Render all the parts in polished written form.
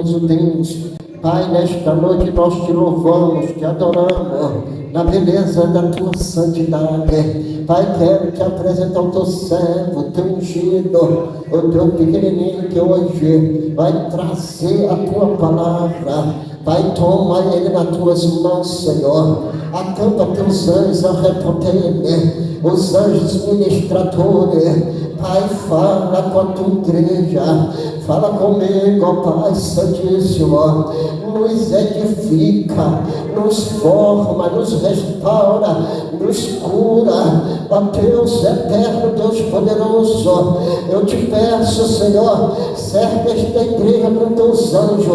Deus, Pai, nesta noite nós te louvamos, te adoramos, na beleza da tua santidade. Pai, quero te apresentar o teu servo, o teu ungido, o teu pequenininho que hoje vai trazer a tua palavra. Pai, toma ele nas tuas mãos, Senhor. Acampa teus anjos ao redor dele, os anjos ministradores. Pai, fala com a tua igreja, fala comigo, ó Pai Santíssimo, nos edifica, nos forma, nos restaura, nos cura, ó Deus eterno, Deus poderoso. Eu te peço, Senhor, cerca esta igreja com teus anjos,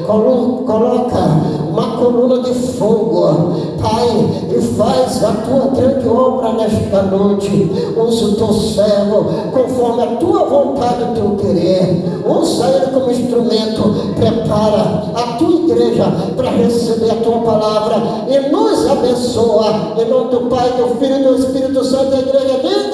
coloca uma coluna de fogo, Pai, e faz a tua grande obra nesta noite. Usa o teu servo conforme a tua vontade e o teu querer. Usa ele como instrumento. Prepara a tua igreja para receber a tua palavra e nos abençoa. Em nome do Pai, do Filho e do Espírito Santo, a igreja diga.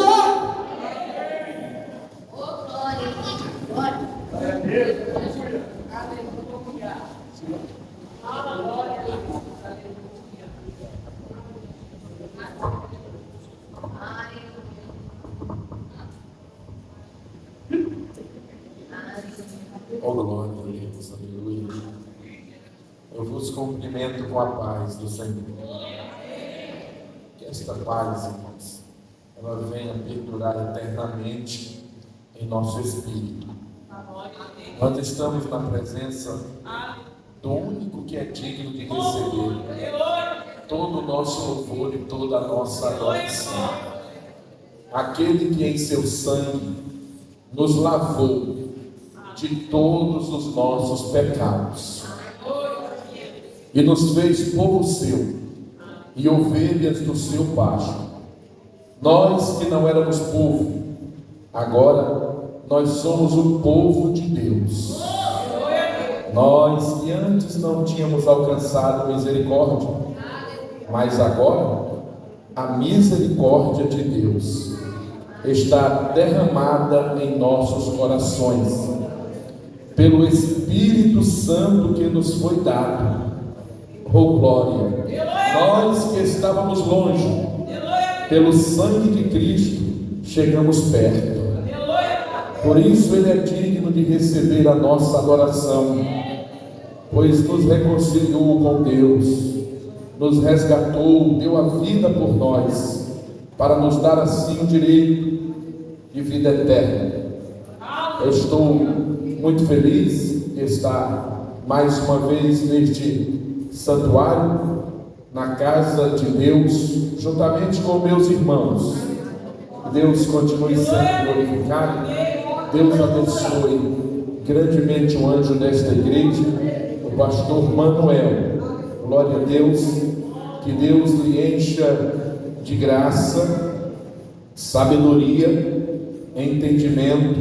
Oh, glória a Deus, aleluia. Eu vos cumprimento com a paz do Senhor. Que esta paz, irmãos, ela venha perdurar eternamente em nosso espírito. Nós estamos na presença do único que é digno de receber todo o nosso louvor e toda a nossa adoração. Aquele que em seu sangue nos lavou de todos os nossos pecados e nos fez povo seu e ovelhas do seu pasto. Nós que não éramos povo, agora nós somos o povo de Deus. Nós que antes não tínhamos alcançado misericórdia, mas agora a misericórdia de Deus está derramada em nossos corações pelo Espírito Santo que nos foi dado. Oh, glória! Nós que estávamos longe, pelo sangue de Cristo chegamos perto. Por isso Ele é digno de receber a nossa adoração, pois nos reconciliou com Deus, nos resgatou, deu a vida por nós, para nos dar assim o direito de vida eterna. Eu estou muito feliz de estar mais uma vez neste santuário, na casa de Deus, juntamente com meus irmãos. Deus continue sendo glorificado. Deus abençoe grandemente o anjo desta igreja, o pastor Manuel. Glória a Deus. Que Deus lhe encha de graça, sabedoria, entendimento,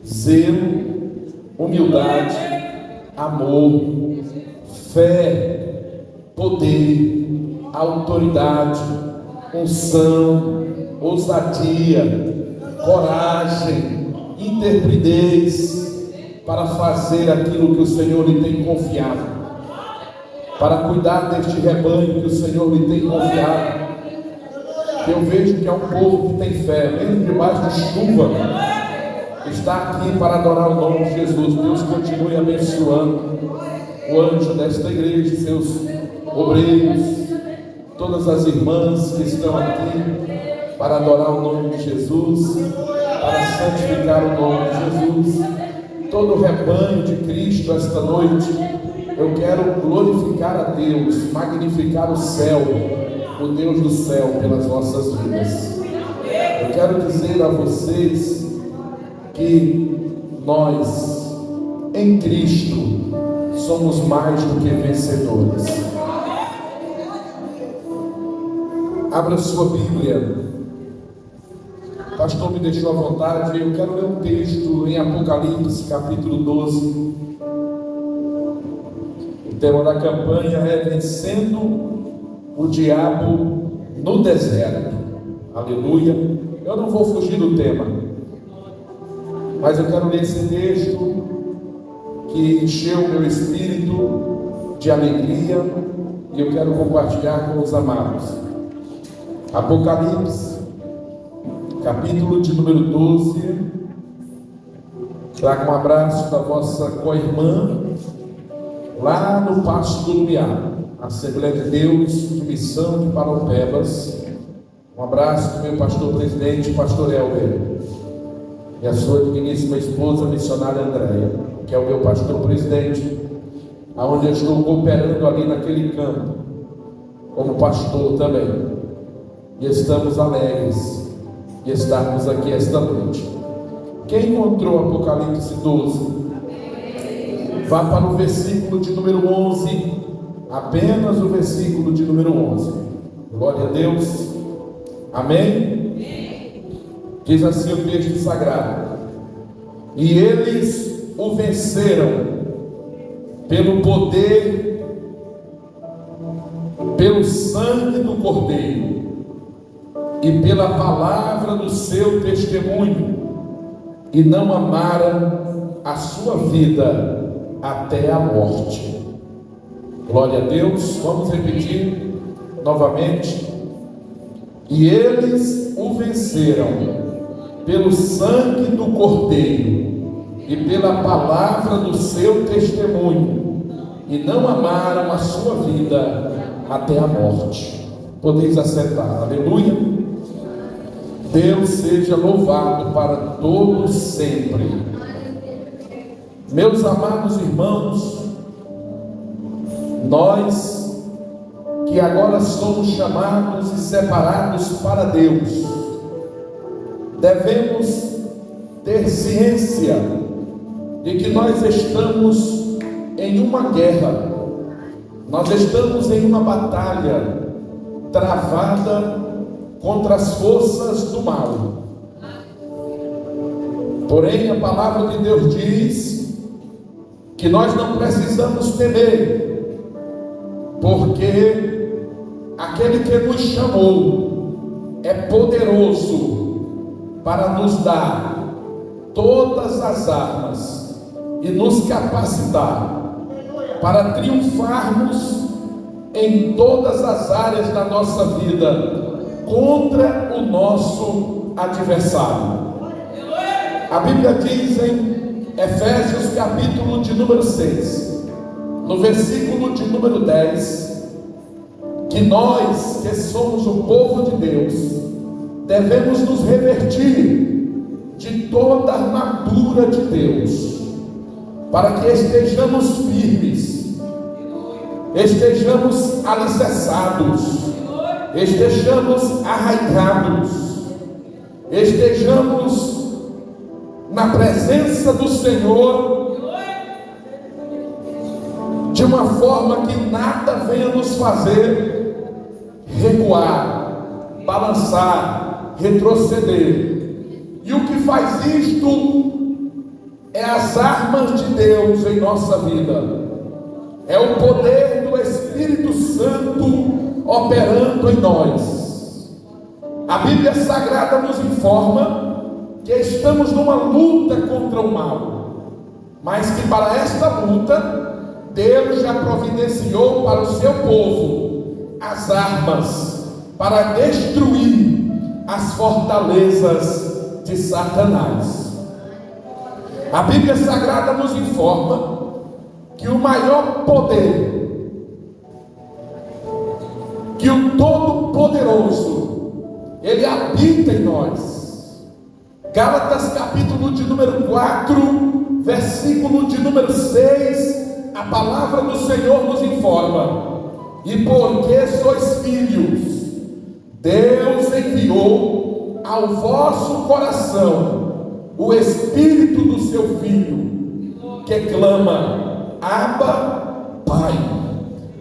zelo, humildade, amor, fé, poder, autoridade, unção, ousadia, coragem, intrepidez para fazer aquilo que o Senhor lhe tem confiado, para cuidar deste rebanho que o Senhor lhe tem confiado. Eu vejo que é um povo que tem fé, mesmo debaixo de chuva, está aqui para adorar o nome de Jesus. Deus continue abençoando o anjo desta igreja, seus obreiros, todas as irmãs que estão aqui para adorar o nome de Jesus, para santificar o nome de Jesus. Todo o rebanho de Cristo esta noite, eu quero glorificar a Deus, magnificar o céu, o Deus do céu, pelas nossas vidas. Eu quero dizer a vocês que nós, em Cristo, somos mais do que vencedores. Abra sua Bíblia. O pastor me deixou à vontade. Eu quero ler um texto em Apocalipse, capítulo 12. O tema da campanha é Vencendo o Diabo no Deserto. Aleluia. Eu não vou fugir do tema, mas eu quero ler esse texto que encheu o meu espírito de alegria e eu quero compartilhar com os amados. Apocalipse, capítulo de número 12. Traga um abraço da vossa co-irmã lá no Paço do Lumiar, Assembleia de Deus de Missão de Paraupebas. Um abraço do meu pastor presidente, pastor Helder, e a sua digníssima esposa, missionária Andréia, que é o meu pastor presidente, aonde eu estou cooperando ali naquele campo, como pastor também. E estamos alegres de estarmos aqui esta noite. Quem encontrou Apocalipse 12? Vá para o versículo de número 11, apenas o versículo de número 11. Glória a Deus. Amém? Diz assim o texto sagrado: e eles o venceram pelo poder, pelo sangue do Cordeiro e pela palavra do seu testemunho, e não amaram a sua vida até a morte. Glória a Deus. Vamos repetir novamente. E eles o venceram pelo sangue do Cordeiro e pela palavra do seu testemunho, e não amaram a sua vida até a morte. Podeis assentar. Aleluia. Deus seja louvado para todos sempre. Meus amados irmãos, nós que agora somos chamados e separados para Deus, devemos ter ciência de que nós estamos em uma guerra, nós estamos em uma batalha travada contra as forças do mal. Porém, a palavra de Deus diz que nós não precisamos temer, porque aquele que nos chamou é poderoso para nos dar todas as armas e nos capacitar para triunfarmos em todas as áreas da nossa vida contra o nosso adversário. A Bíblia diz em Efésios capítulo de número 6, no versículo de número 10, que nós, que somos o povo de Deus, devemos nos revertir de toda a armadura de Deus, para que estejamos firmes, estejamos alicerçados, estejamos arraigados, estejamos na presença do Senhor, de uma forma que nada venha nos fazer recuar, balançar, retroceder. E o que faz isto é as armas de Deus em nossa vida, é o poder do Espírito Santo operando em nós. A Bíblia Sagrada nos informa que estamos numa luta contra o mal, mas que para esta luta Deus já providenciou para o seu povo as armas para destruir as fortalezas de Satanás. A Bíblia Sagrada nos informa que o maior poder, que o Todo-Poderoso, Ele habita em nós. Gálatas capítulo de número 4, versículo de número 6, a palavra do Senhor nos informa: e porque sois filhos, Deus enviou ao vosso coração o Espírito do seu Filho, que clama: Abba, Pai.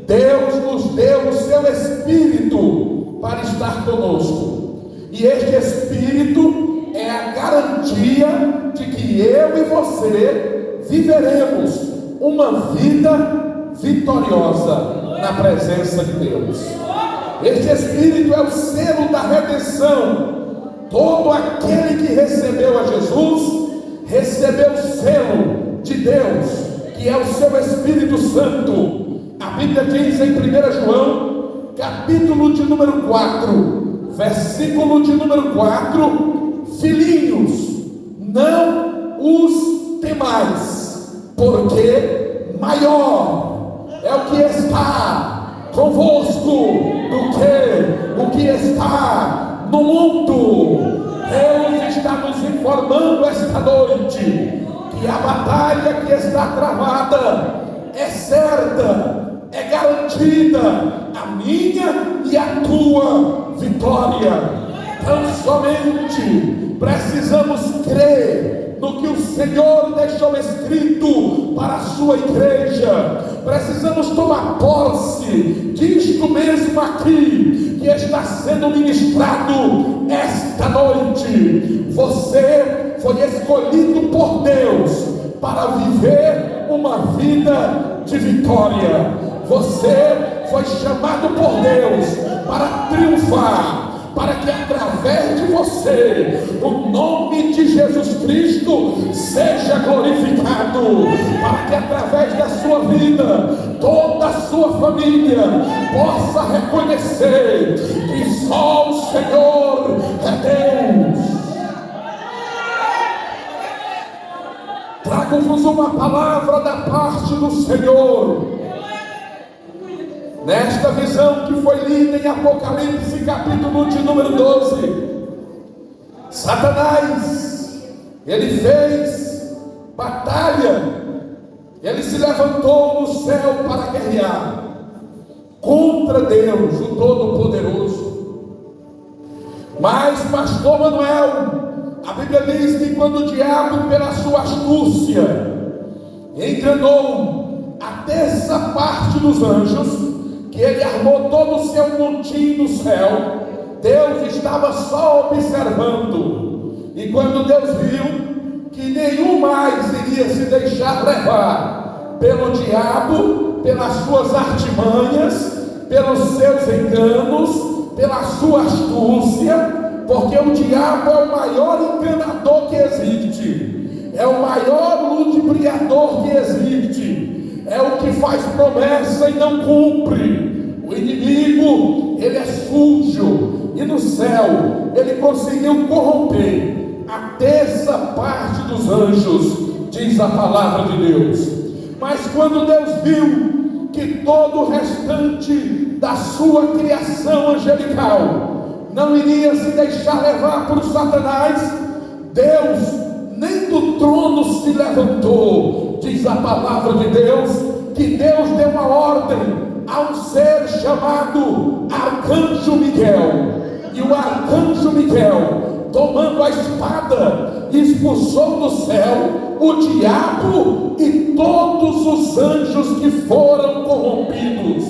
Deus nos deu o seu Espírito para estar conosco, e este Espírito é a garantia de que eu e você viveremos uma vida vitoriosa na presença de Deus. Este Espírito é o selo da redenção. Todo aquele que recebeu a Jesus recebeu o selo de Deus, que que é o seu Espírito Santo. A Bíblia diz em 1 João, capítulo de número 4, versículo de número 4: filhinhos, não os temais, porque maior é o que está convosco do que o que está no mundo. Deus está nos informando esta noite que a batalha que está travada é certa, é garantida, a minha e a tua vitória. Tão somente precisamos crer no que o Senhor deixou escrito para a sua igreja. Precisamos tomar posse disto mesmo aqui que está sendo ministrado esta noite. Você foi escolhido por Deus para viver uma vida de vitória. Você foi chamado por Deus para triunfar, para que através de você o nome de Jesus Cristo seja glorificado, para que através da sua vida toda a sua família possa reconhecer que só o Senhor é Deus. Trago-vos uma palavra da parte do Senhor. Nesta visão que foi lida em Apocalipse, capítulo de número 12, Satanás, ele fez batalha, ele se levantou no céu para guerrear contra Deus, o Todo-Poderoso. Mas, pastor Manuel, a Bíblia diz que quando o diabo, pela sua astúcia, enganou a terça parte dos anjos, que ele armou todo o seu montinho no céu, Deus estava só observando. E quando Deus viu que nenhum mais iria se deixar levar pelo diabo, pelas suas artimanhas, pelos seus enganos, pela sua astúcia, porque o diabo é o maior enganador que existe, é o maior ludibriador que existe, é o que faz promessa e não cumpre. O inimigo, ele é sujo, e no céu ele conseguiu corromper a terça parte dos anjos, diz a palavra de Deus. Mas quando Deus viu que todo o restante da sua criação angelical não iria se deixar levar por Satanás, Deus nem do trono se levantou. Diz a palavra de Deus que Deus deu uma ordem a um ser chamado Arcanjo Miguel, e o Arcanjo Miguel, tomando a espada, expulsou do céu o diabo e todos os anjos que foram corrompidos,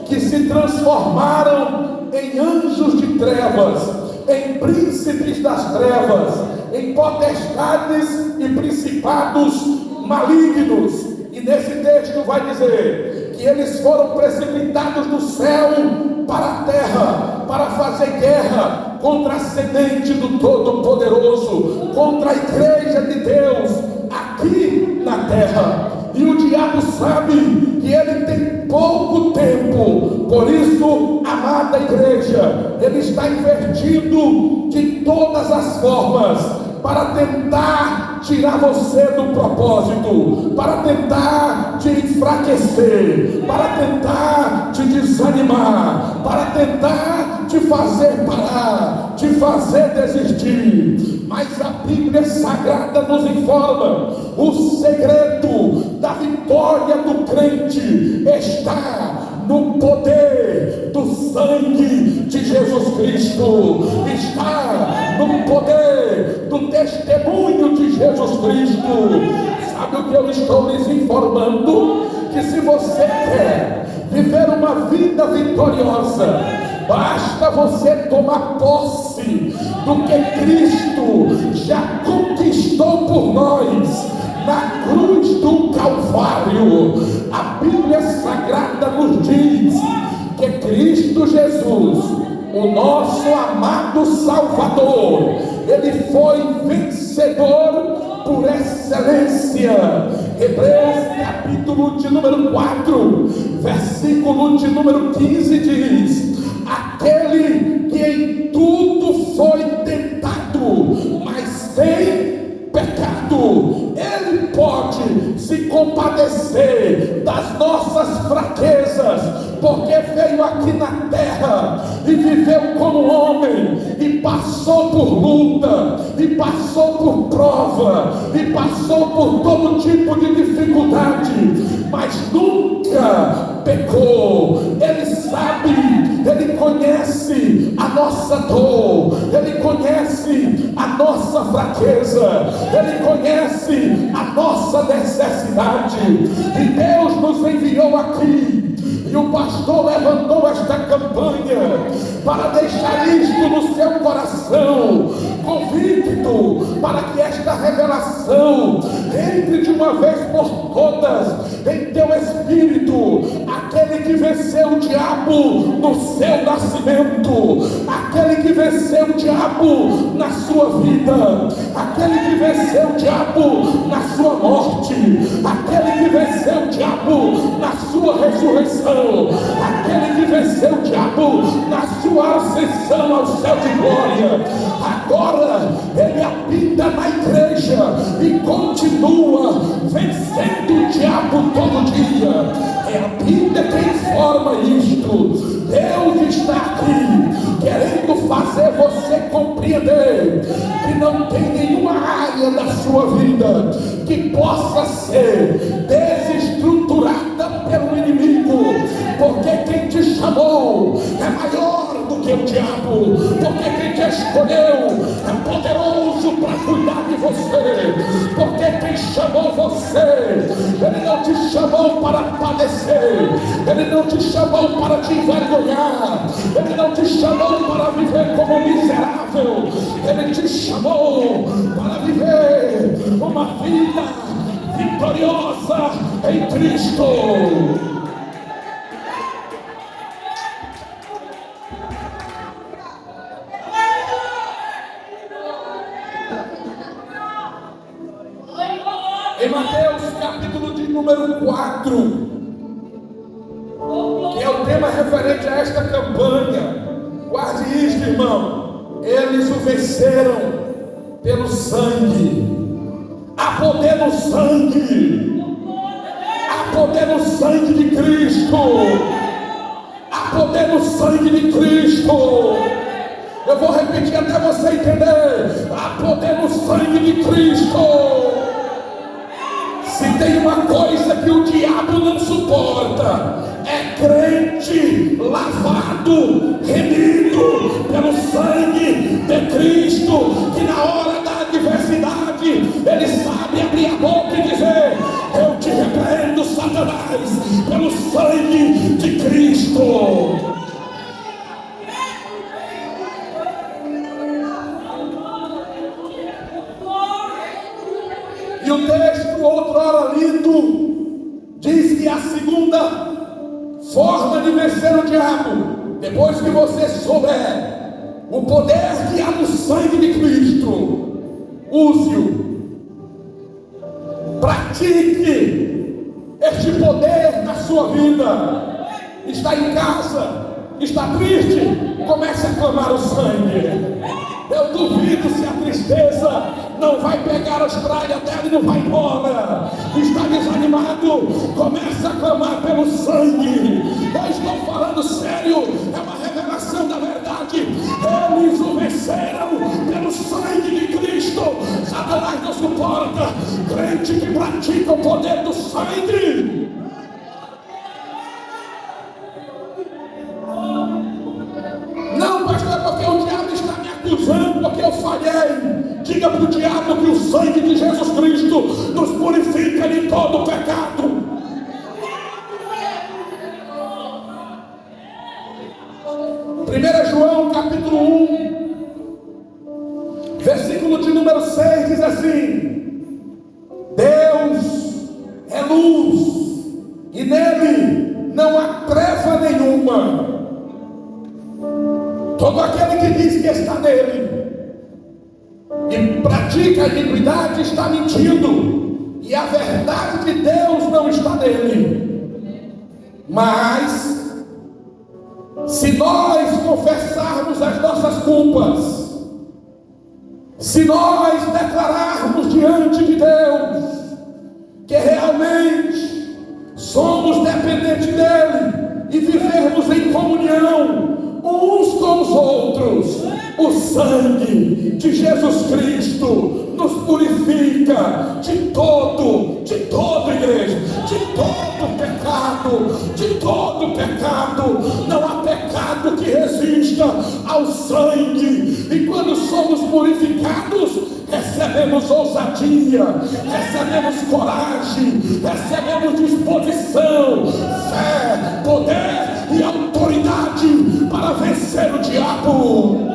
que se transformaram em anjos de trevas, em príncipes das trevas, em potestades e principados malignos. E nesse texto vai dizer que eles foram precipitados do céu para a terra, para fazer guerra contra a semente do Todo-Poderoso, contra a igreja de Deus aqui na terra. E o diabo sabe que ele tem pouco tempo, por isso, amada igreja, ele está invertindo de todas as formas para tentar tirar você do propósito, para tentar te enfraquecer, para tentar te desanimar, para tentar te fazer parar, te fazer desistir. Mas a Bíblia Sagrada nos informa: o segredo da vitória do crente está no poder do sangue de Jesus Cristo, está no poder do testemunho de Jesus Cristo. Sabe o que eu estou lhes informando? Que se você quer viver uma vida vitoriosa, basta você tomar posse do que Cristo já conquistou por nós na cruz do Calvário. A Bíblia Sagrada nos diz que Cristo Jesus, o nosso amado Salvador, ele foi vencedor por excelência, Hebreus capítulo de número 4, versículo de número 15 diz: aquele que em tudo foi tentado, mas sem pecado, ele pode se compadecer das nossas fraquezas, porque veio aqui na terra e viveu como homem, e passou por luta, e passou por prova, e passou por todo tipo de dificuldade, mas nunca pecou. Ele sabe, ele conhece a nossa dor, ele conhece a nossa fraqueza, ele conhece a nossa necessidade, e Deus nos enviou aqui. E o pastor levantou esta campanha para deixar isto no seu coração, convicto, para que esta revelação entre de uma vez por todas em teu espírito. Aquele que venceu o diabo no seu nascimento, aquele que venceu o diabo na sua vida, aquele que venceu o diabo na sua morte, aquele que venceu o diabo na sua ressurreição, aquele que venceu o diabo na sua ascensão ao céu de glória. Agora ele habita na igreja e continua vencendo o diabo todo dia. É a Bíblia quem forma isto. Deus está aqui querendo fazer você compreender que não tem nenhuma área da sua vida que possa ser desestruturada pelo inimigo, porque quem te chamou é maior do que o diabo, porque quem te escolheu é poderoso para cuidar de você, porque quem chamou você, ele não te chamou para padecer, ele não te chamou para te envergonhar, ele não te chamou para viver como miserável, ele te chamou para viver uma vida vitoriosa em Cristo. Em Mateus capítulo de número 4, que é o tema referente a esta campanha, guarde isto, irmão, eles o venceram pelo sangue. Há poder no sangue, há poder no sangue de Cristo, há poder no sangue de Cristo. Eu vou repetir até você entender: há poder no sangue de Cristo. Se tem uma coisa que o diabo não suporta, é crente lavado, remido pelo sangue de Cristo, que na hora da adversidade ele sabe abrir a boca e dizer: eu te repreendo, Satanás, pelo sangue de Cristo. E o texto, outrora lido, diz que a segunda forma de vencer o diabo, depois que você souber o poder que há no sangue de Cristo, use-o, pratique este poder na sua vida. Está em casa, está triste, comece a clamar o sangue. Eu duvido se a tristeza não vai pegar as tralhas dela e não vai embora. Está desanimado, começa a clamar pelo sangue. Eu estou falando sério, é uma revelação da verdade. Eles o venceram pelo sangue de Cristo. Satanás não suporta crente que pratica o poder do sangue. Não, pastor, porque o diabo está me acusando, porque eu falhei. Diga para o diabo que o sangue de Jesus Cristo nos purifica de todo pecado. Primeiro João capítulo 1, versículo de número 6 diz assim: Deus é luz e nele não há treva nenhuma. Todo aquele que diz que está nele e pratica a iniquidade está mentindo, e a verdade de Deus não está nele. Mas, se nós confessarmos as nossas culpas, se nós declararmos diante de Deus que realmente somos dependentes dele e vivermos em comunhão uns com os outros, o sangue de Jesus Cristo nos purifica de todo, igreja, de todo pecado. Não há pecado que resista ao sangue. E quando somos purificados, recebemos ousadia, recebemos coragem, recebemos disposição, fé, poder e autoridade para vencer o diabo.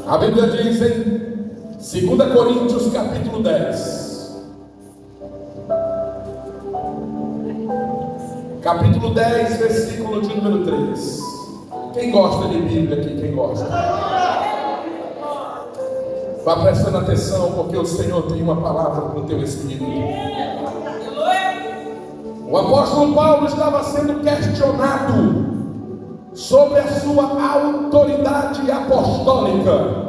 A Bíblia diz em 2 Coríntios capítulo 10, capítulo 10, versículo de número 3. Quem gosta de Bíblia aqui? Quem gosta? Vá prestando atenção, porque o Senhor tem uma palavra para o teu espírito. O apóstolo Paulo estava sendo questionado sobre a sua autoridade apostólica.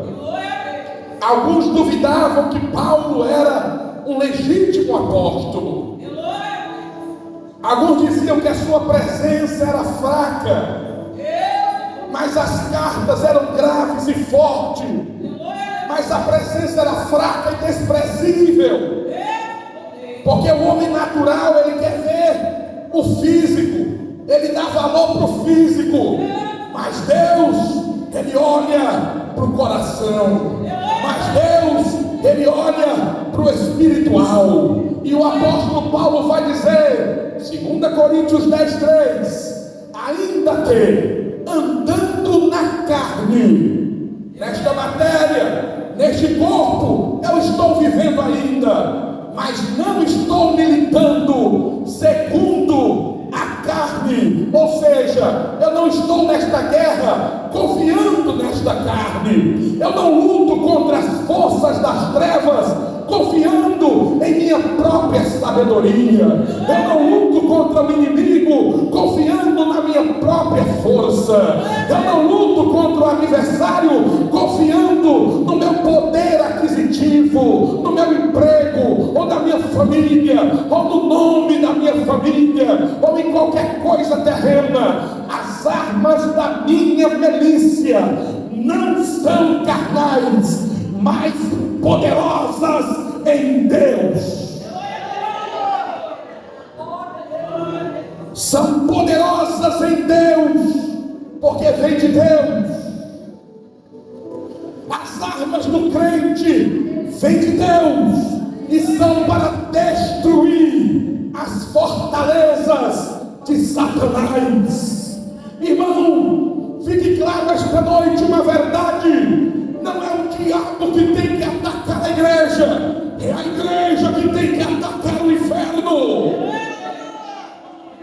Alguns duvidavam que Paulo era um legítimo apóstolo. Alguns diziam que a sua presença era fraca, mas as cartas eram graves e fortes. Mas a presença era fraca e desprezível, porque o homem natural, ele quer ver o físico, ele dá valor para o físico, mas Deus, ele olha para o coração, mas Deus, ele olha para o espiritual. E o apóstolo Paulo vai dizer, 2 Coríntios 10:3, ainda que andando na carne, nesta matéria, neste corpo, eu estou vivendo ainda, mas não estou militando segundo a carne, ou seja, eu não estou nesta guerra confiando nesta carne, eu não luto contra as forças das trevas confiando em minha própria sabedoria, eu não luto contra o inimigo confiando na minha própria força, eu não luto contra o adversário confiando no meu poder aquisitivo, no meu emprego, ou na minha família, ou no nome da minha família, ou em qualquer coisa terrena. As armas da minha milícia não são carnais, mas poderosas em Deus. São poderosas em Deus, porque vem de Deus. As armas do crente vêm de Deus e são para destruir as fortalezas de Satanás. Irmão, fique claro esta noite uma verdade: não é o diabo que tem que atacar a igreja, é a igreja que tem que atacar o inferno.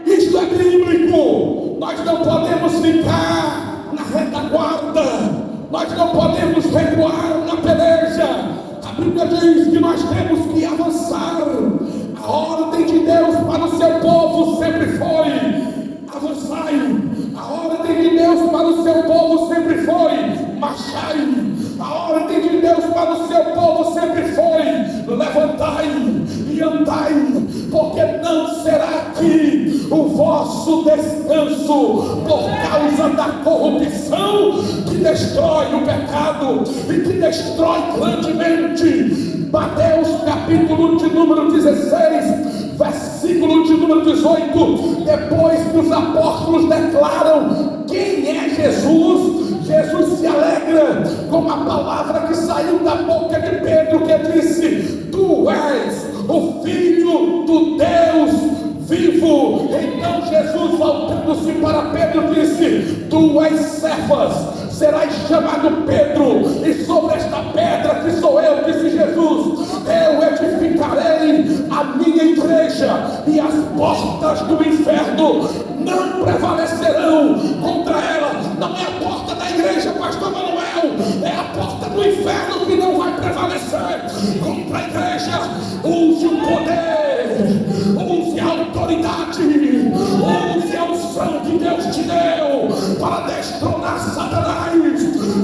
Isto é bíblico. Nós não podemos ficar na retaguarda, nós não podemos recuar na peleja. A Bíblia diz que nós temos que avançar. A ordem de Deus para o seu povo sempre foi: avançai. A ordem de Deus para o seu povo sempre foi: marchai. A ordem de Deus para o seu povo sempre foi: levantai e andai, porque não será aqui o vosso descanso por causa da corrupção que destrói o pecado e que destrói grandemente. Mateus capítulo de número 16, versículo de número 18, depois que os apóstolos declaram quem é Jesus, Jesus se alegra com a palavra que saiu da boca de Pedro, que disse: tu és o Filho do Deus vivo. Então Jesus, voltando-se para Pedro, disse: tu és Cefas, serás chamado Pedro, e sobre esta pedra que sou eu, disse Jesus, eu edificarei a minha igreja, e as portas do inferno não prevalecerão contra ela. Não é a porta da igreja, pastor Manuel, é a porta do inferno te deu para destronar Satanás.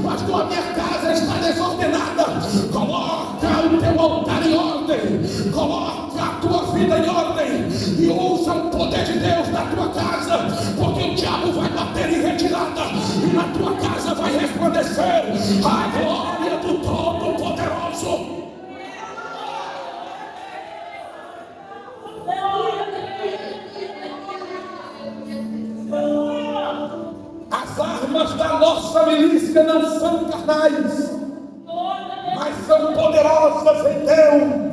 Pastor, a minha casa está desordenada. Coloca o teu altar em ordem, coloca a tua vida em ordem e usa o poder de Deus na tua casa, porque o diabo vai bater em retirada e na tua casa vai resplandecer a glória do Todo-Poderoso. As armas da nossa milícia não são carnais, mas são poderosas em Deus.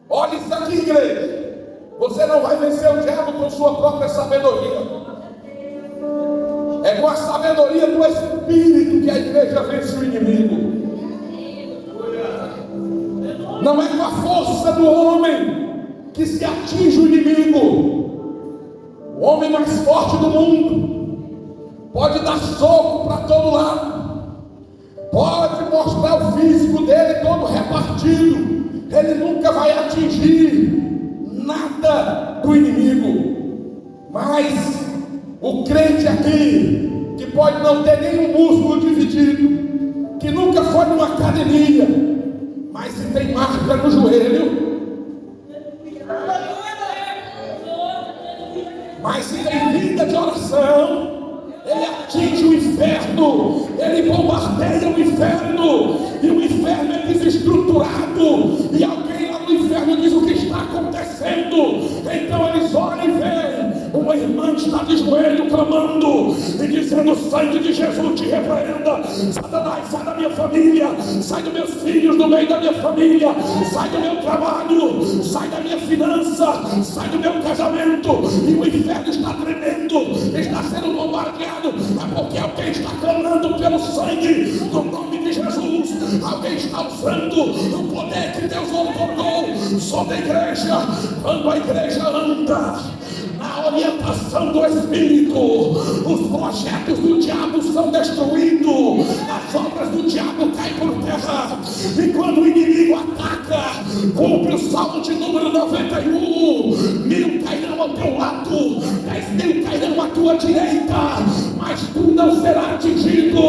Olha isso aqui, igreja. Você não vai vencer o diabo com sua própria sabedoria. É com a sabedoria do Espírito que a igreja vence o inimigo. Não é com a força do homem que se atinge o inimigo. O homem mais forte do mundo pode dar soco para todo lado, pode mostrar o físico dele todo repartido, ele nunca vai atingir nada do inimigo. Mas o crente aqui, que pode não ter nenhum músculo dividido, que nunca foi numa academia, mas se tem marca no joelho, mas se tem vida de oração, ele atinge o inferno, ele bombardeia o inferno, e o inferno é desestruturado, e alguém lá no inferno diz o que está acontecendo. Então eles olham e veem uma irmã está de joelho clamando e dizendo: o sangue de Jesus te repreenda. Satanás, sai da minha família, sai dos meus filhos, do meio da minha família, sai do meu trabalho, sai da minha finança, sai do meu casamento. E o inferno está tremendo, está sendo bombardeado, é porque alguém está clamando pelo sangue do nome de Jesus. Alguém está usando o poder que Deus otorgou sobre a igreja. Quando a igreja anda na orientação do Espírito, os projetos do diabo são destruídos, as obras do diabo caem por terra. E quando o inimigo ataca, cumpre o salmo de número 91: 1000 cairão ao teu lado, 10.000 cairão à tua direita, mas tu não serás atingido,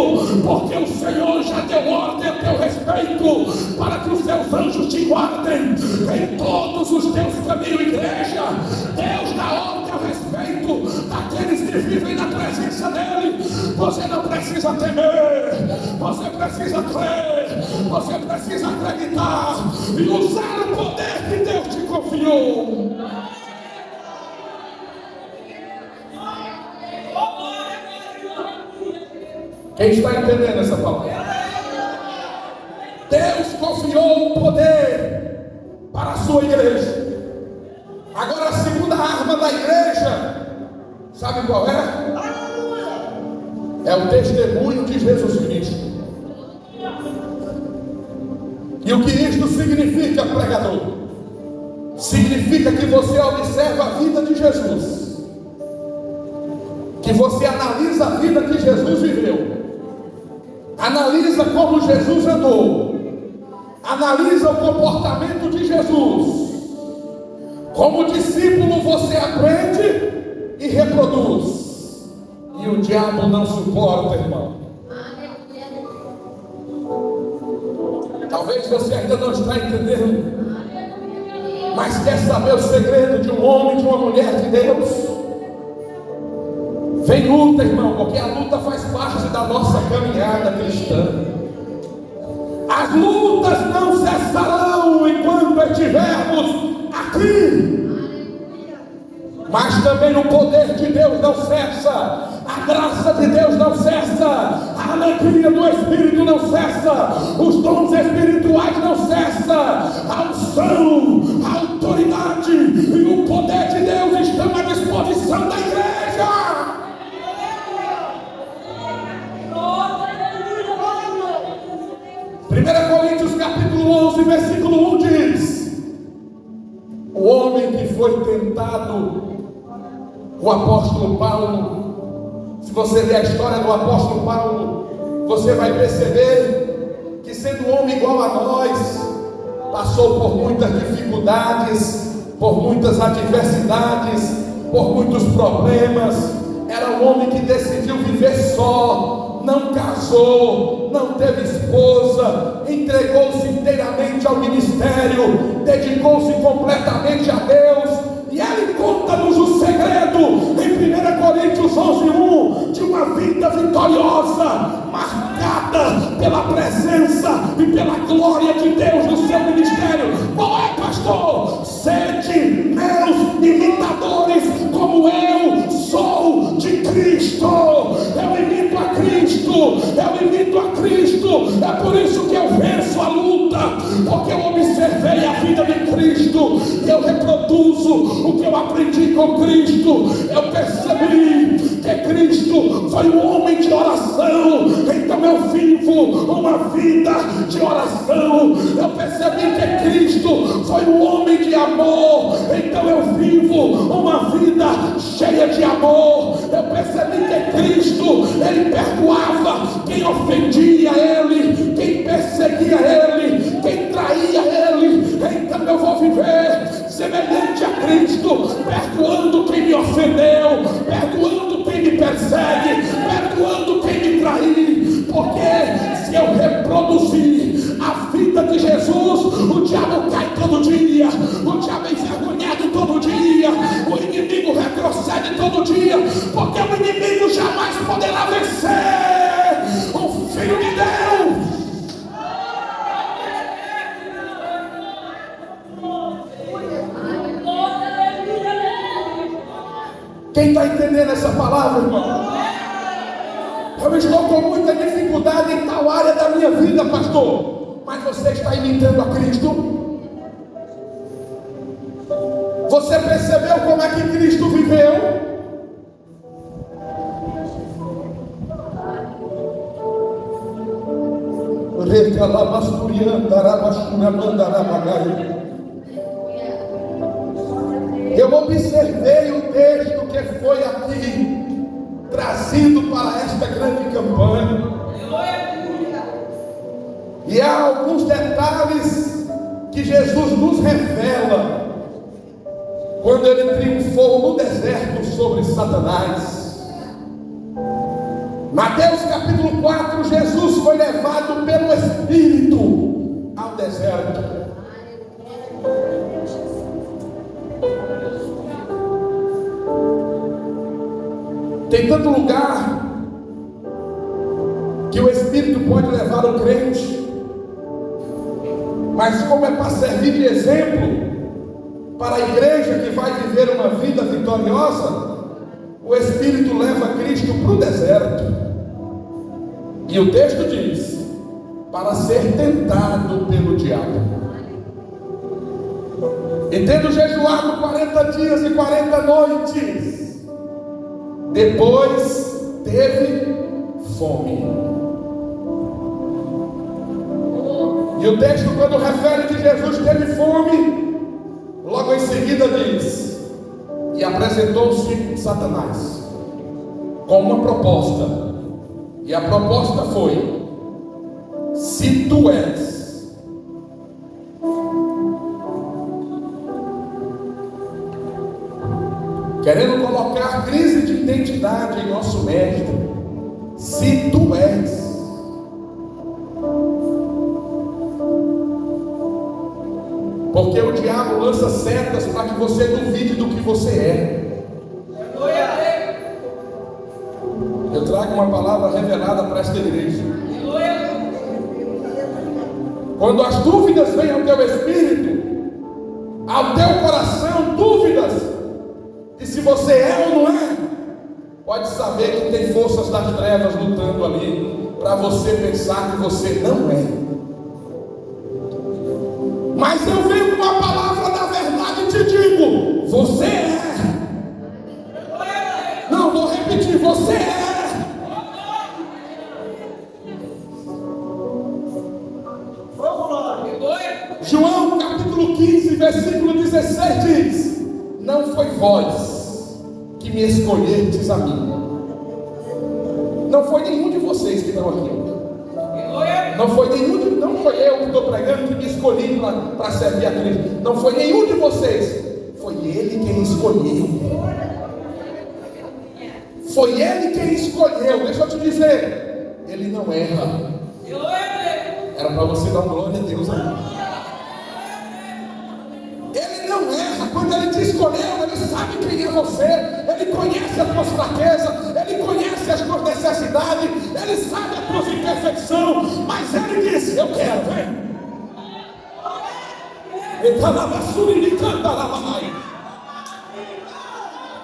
porque o Senhor já deu ordem a teu respeito, para que os seus anjos te guardem em todos os teus caminhos. Igreja, Deus dá ordem a respeito daqueles que vivem na presença dele. Você não precisa temer, você precisa crer, você precisa acreditar e usar o poder que Deus te confiou. Quem está entendendo essa palavra? Deus confiou o poder para a sua igreja. Agora a segunda arma da igreja, sabe qual é? É o testemunho de Jesus Cristo. E o que isto significa, pregador? Significa que você observa a vida de Jesus, que você analisa a vida que Jesus viveu, analisa como Jesus andou, analisa o comportamento de Jesus. Como discípulo você aprende e reproduz. E o diabo não suporta, irmão. Talvez você ainda não está entendendo, mas quer saber o segredo de um homem, de uma mulher de Deus? Vem luta, irmão, porque a luta faz parte da nossa caminhada cristã. As lutas não cessarão enquanto estivermos aqui. Mas também o poder de Deus não cessa, a graça de Deus não cessa, a alegria do Espírito não cessa, os dons espirituais não cessam, a unção, a autoridade e o poder de Deus estão à disposição da igreja. 1 Coríntios capítulo 11, versículo 1 diz: o homem que foi tentado, o apóstolo Paulo, se você ler a história do apóstolo Paulo, você vai perceber que, sendo um homem igual a nós, passou por muitas dificuldades, por muitas adversidades, por muitos problemas, era um homem que decidiu viver só, não casou, não teve esposa, entregou-se inteiramente ao ministério, dedicou-se completamente a Deus. E ele conta-nos o segredo em 1 Coríntios 11:1 de uma vida vitoriosa, marcada pela presença e pela glória de Deus no seu ministério. Qual é, pastor? Sede meus imitadores, como eu sou de Cristo. Eu imito a Cristo, eu imito a Cristo. É por isso que eu venço a luta, porque eu observei a vida de Cristo, eu reproduzo o que eu aprendi com Cristo. Eu percebi que Cristo foi um homem de oração, então eu vivo uma vida de oração. Eu percebi que Cristo foi um homem de amor, então eu vivo uma vida cheia de amor. Eu percebi que Cristo, ele perdoava quem ofendia ele, quem perseguia ele, quem traía ele. Então eu vou viver semelhante a Cristo, perdoando quem me ofendeu, perdoando quem me persegue, perdoando quem me traiu. Porque se eu reproduzir a vida de Jesus, o diabo cai todo dia, o diabo é envergonhado todo dia, o inimigo retrocede todo dia, porque o inimigo jamais poderá vencer o Filho de Deus. Quem está entendendo essa palavra, irmão? Eu estou com muita dificuldade em tal área da minha vida, pastor. Mas você está imitando a Cristo? Você percebeu como é que Cristo viveu? Eu observei o texto que foi aqui trazido para esta grande campanha, e há alguns detalhes que Jesus nos revela quando ele triunfou no deserto sobre Satanás. Mateus capítulo 4, Jesus foi levado pelo Espírito ao deserto. Tem tanto lugar que o Espírito pode levar o crente, mas como é para servir de exemplo para a igreja que vai viver uma vida vitoriosa, o Espírito leva Cristo para o deserto. E o texto diz: para ser tentado pelo diabo. E tendo jejuado 40 dias e 40 noites, depois teve fome. E o texto, quando refere que Jesus teve fome, logo em seguida diz: e apresentou-se Satanás com uma proposta. E a proposta foi: se tu és querendo colocar crise de identidade em nosso mestre, se tu és. Porque o diabo lança setas para que você duvide do que você é. Eu trago uma palavra revelada para esta igreja. Quando as dúvidas vêm ao teu espírito, ao teu coração, dúvidas, e se você é ou não é, pode saber que tem forças das trevas lutando ali para você pensar que você não é. Mas eu venho com a palavra da verdade e te digo: você é. Não, vou repetir: você é. João capítulo 15, versículo 16 diz: não foi vós que me escolhestes a mim. Não foi nenhum de vocês que estão aqui. Não foi eu que estou pregando que me escolhi para servir a Cristo. Não foi nenhum de vocês. Foi Ele quem escolheu. Foi Ele quem escolheu. Deixa eu te dizer, Ele não erra. Era para você dar glória a Deus aí. Ele não erra. Quando Ele te escolheu, Ele sabe quem é você. Ele conhece as tuas fraquezas. Ele conhece as tuas necessidades. Ele sabe a tua imperfeição. Mas Ele disse: eu quero, vem.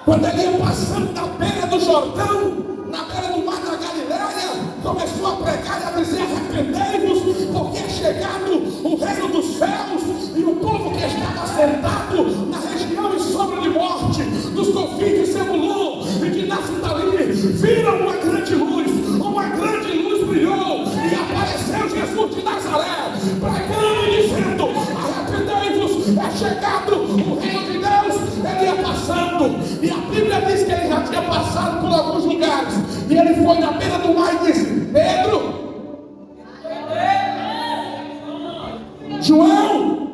Quando ele ia passando na beira do Jordão, na beira do mar da Galileia, começou a pregar e a dizer: arrependei-vos, porque é chegado o reino dos céus. E o povo que estava sentado na região e sombra de morte, dos confins de Zebulon e de Naftali, viram uma grande luz brilhou, e apareceu Jesus de Nazaré, pregando e dizendo: arrependei-vos, é chegado o reino de Deus. Ele ia passando, e a Bíblia diz que ele já tinha passado por alguns lugares, e ele foi na beira do mar e disse: Pedro, João,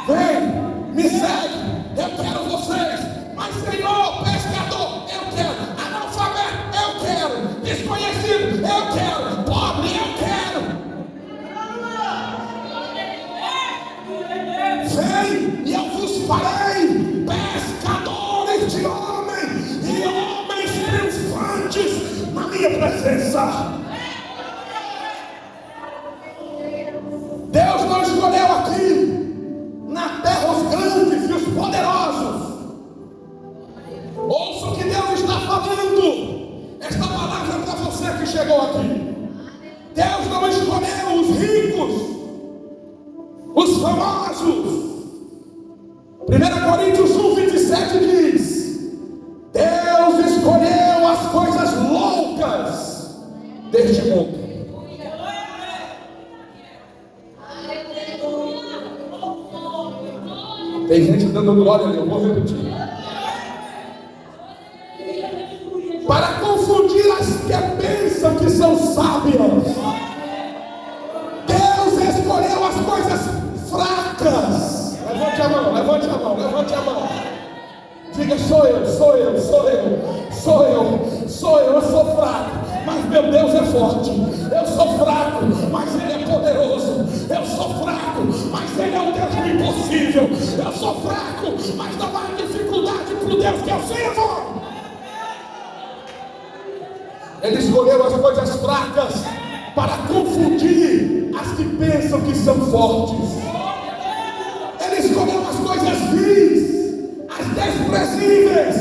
vem, me segue, eu quero vocês. Mas Senhor, pescador, eu quero. Analfabeto, eu quero. Desconhecido, eu quero. Pobre, eu quero. Vem e eu vos farei pescadores de homens e homens triunfantes na minha presença. Deus não escolheu aqui na terra os grandes e os poderosos. Ouça o que Deus está falando. Esta palavra é para você que chegou aqui. Deus não escolheu os ricos, os famosos. 1 Coríntios 1:27 diz: Deus escolheu as coisas loucas deste mundo. Tem gente dando glória ali, eu vou repetir. Para confundir as que pensam que são sábias. Deus escolheu as coisas fracas. Levante a mão, levante a mão, levante a mão. Diga: eu sou fraco, mas meu Deus é forte. Eu sou fraco, mas Ele é poderoso. Eu sou fraco, mas Ele é um Deus do impossível. Eu sou fraco, mas não há dificuldade para o Deus que eu sirvo. Ele escolheu as coisas fracas para confundir as que pensam que são fortes. Ele escolheu as coisas vis, as desprezíveis,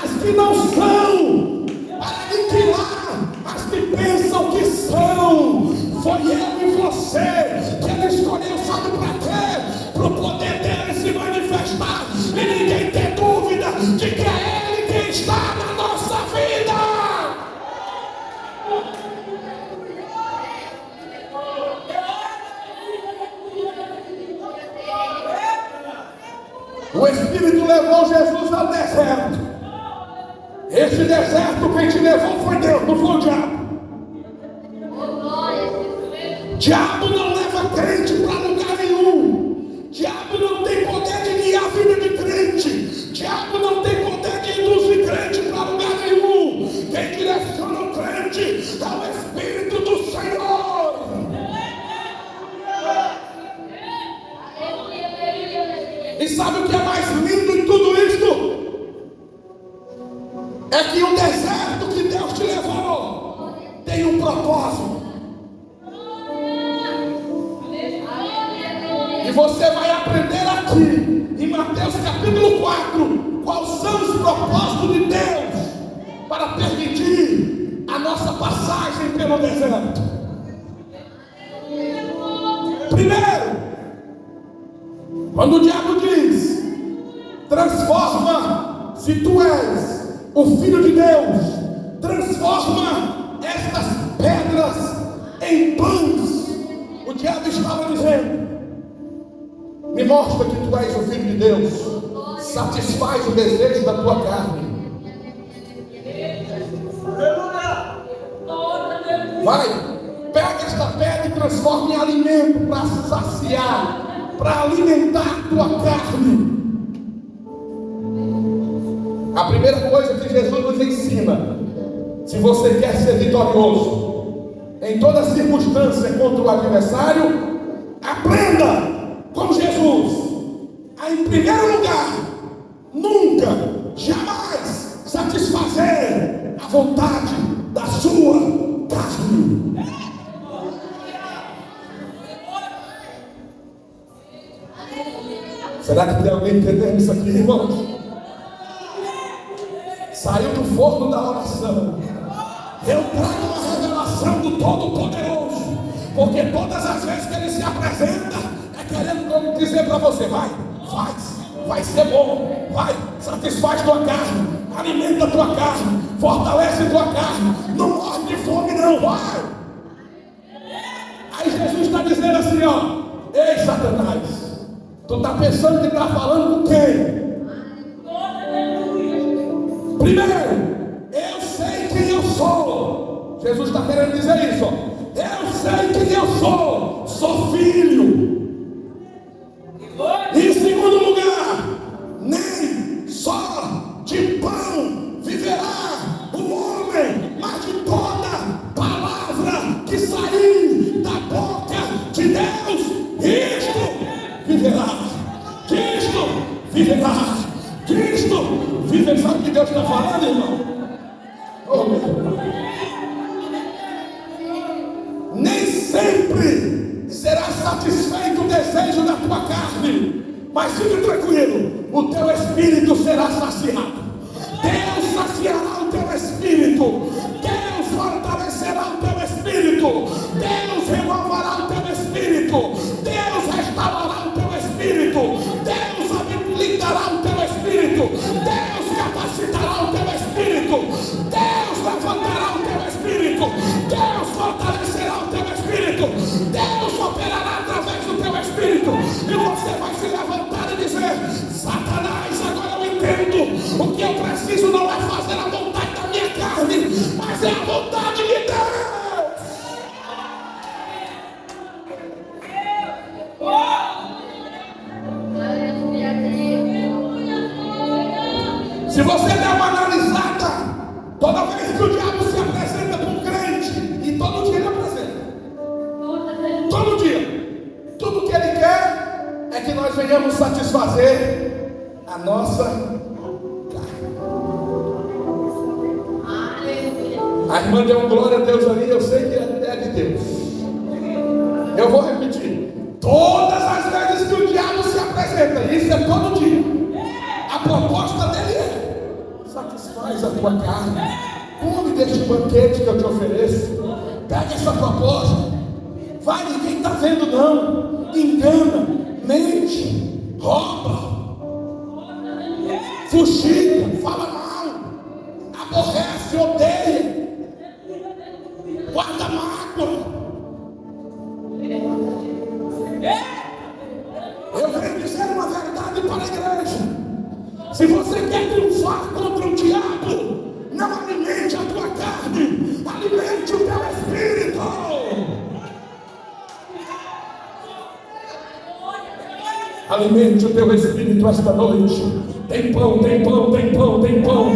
as que não são, para aniquilar as que pensam que são. Foi eu e você que Ele escolheu, sabe para quê? Para o poder dele se manifestar e ninguém ter dúvida de que é Ele quem está na nossa vida. O Espírito levou Jesus ao deserto. Esse deserto quem te levou foi Deus, não foi o diabo. Diabo não leva crente para lugar nenhum. Diabo não tem poder de guiar a vida de crente. Diabo não tem poder de induzir crente para lugar nenhum. Quem direciona o crente é o Espírito do Senhor. E sabe o que é mais lindo em tudo isto? É que o deserto que Deus te levou tem um propósito. E você vai aprender aqui em Mateus capítulo 4 quais são os propósitos de Deus para permitir a nossa passagem pelo deserto. Primeiro, quando o diabo diz: transforma, se tu és o Filho de Deus, transforma estas pedras em pães. O diabo estava dizendo: me mostra que tu és o Filho de Deus, satisfaz o desejo da tua carne. Vai, pega esta pedra e transforma em alimento para saciar, para alimentar a tua carne. A primeira coisa que Jesus nos ensina Se você quer ser vitorioso em toda circunstância contra o adversário, aprenda com Jesus a, em primeiro lugar, nunca, jamais satisfazer a vontade da sua carne. Será que tem alguém entendendo isso aqui, irmãos? Saiu do forno da oração. Eu trago uma revelação do Todo-Poderoso, porque todas as vezes que Ele se apresenta, é querendo dizer para você: vai ser bom, vai, satisfaz tua carne, alimenta tua carne, fortalece tua carne, não morre de fome não, vai. Aí Jesus está dizendo assim, ó: ei, Satanás, tu está pensando que está falando com quem? Primeiro, eu sei quem eu sou. Jesus está querendo dizer isso, ó. Eu sei quem eu sou filho. E em segundo lugar, nem só de pão viverá o homem, mas de toda palavra que sair da boca de Deus, isto viverá. Cristo viverá. Cristo viverá. Sabe o que Deus está falando, irmão? Oh, meu Deus. Nem sempre será satisfeito o desejo da tua carne, mas fique tranquilo, o teu espírito será saciado. Deus saciará o teu espírito. Deus fortalecerá o teu espírito. Deus renovará o teu espírito. Deus restaurará o teu espírito. Deus habilitará o teu espírito. Deus capacitará o teu espírito. Deus levantará o teu espírito. Deus fortalecerá o teu espírito. Deus operará através do teu espírito. E você vai se levantar e dizer: Satanás, agora eu entendo. O que eu preciso não é fazer a vontade da minha carne, mas é a vontade de Deus. Se você der uma analisada, toda vez que o diabo se apresenta para um crente, e todo dia ele apresenta, todo dia, tudo que ele quer é que nós venhamos satisfazer a nossa carne. A irmã deu um glória a Deus ali, eu sei que é de Deus. Eu vou repetir: todas as vezes que o diabo se apresenta, isso é todo dia, a proposta dele é: satisfaz a tua carne, come deste banquete que eu te ofereço, pega essa proposta, vai, ninguém está vendo não, engana, mente, rouba, fuxica, fala mal, aborrece, odeia, guarda mágoa. Eu venho dizer uma verdade para a igreja: se você quer triunfar contra o diabo, não alimente a tua carne, alimente o teu espírito. Alimente o teu espírito esta noite. Tem pão, tem pão, tem pão, tem pão.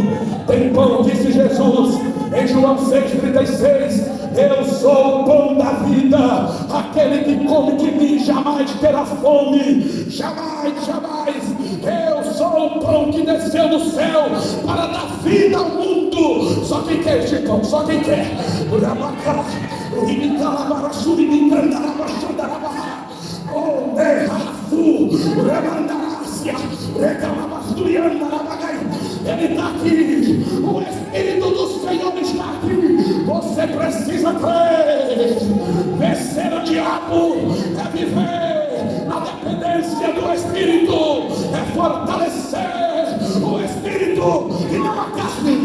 Tem pão, disse Jesus em João 6,36. Eu sou o pão da vida. Aquele que come de mim jamais terá fome. Jamais, jamais. Eu sou o pão que desceu do céu para dar vida ao mundo. Só quem quer este pão, só quem quer. Ele está aqui, o Espírito do Senhor está aqui. Você precisa crer. Vencer o diabo é viver na dependência do Espírito, é fortalecer o Espírito e não a carne.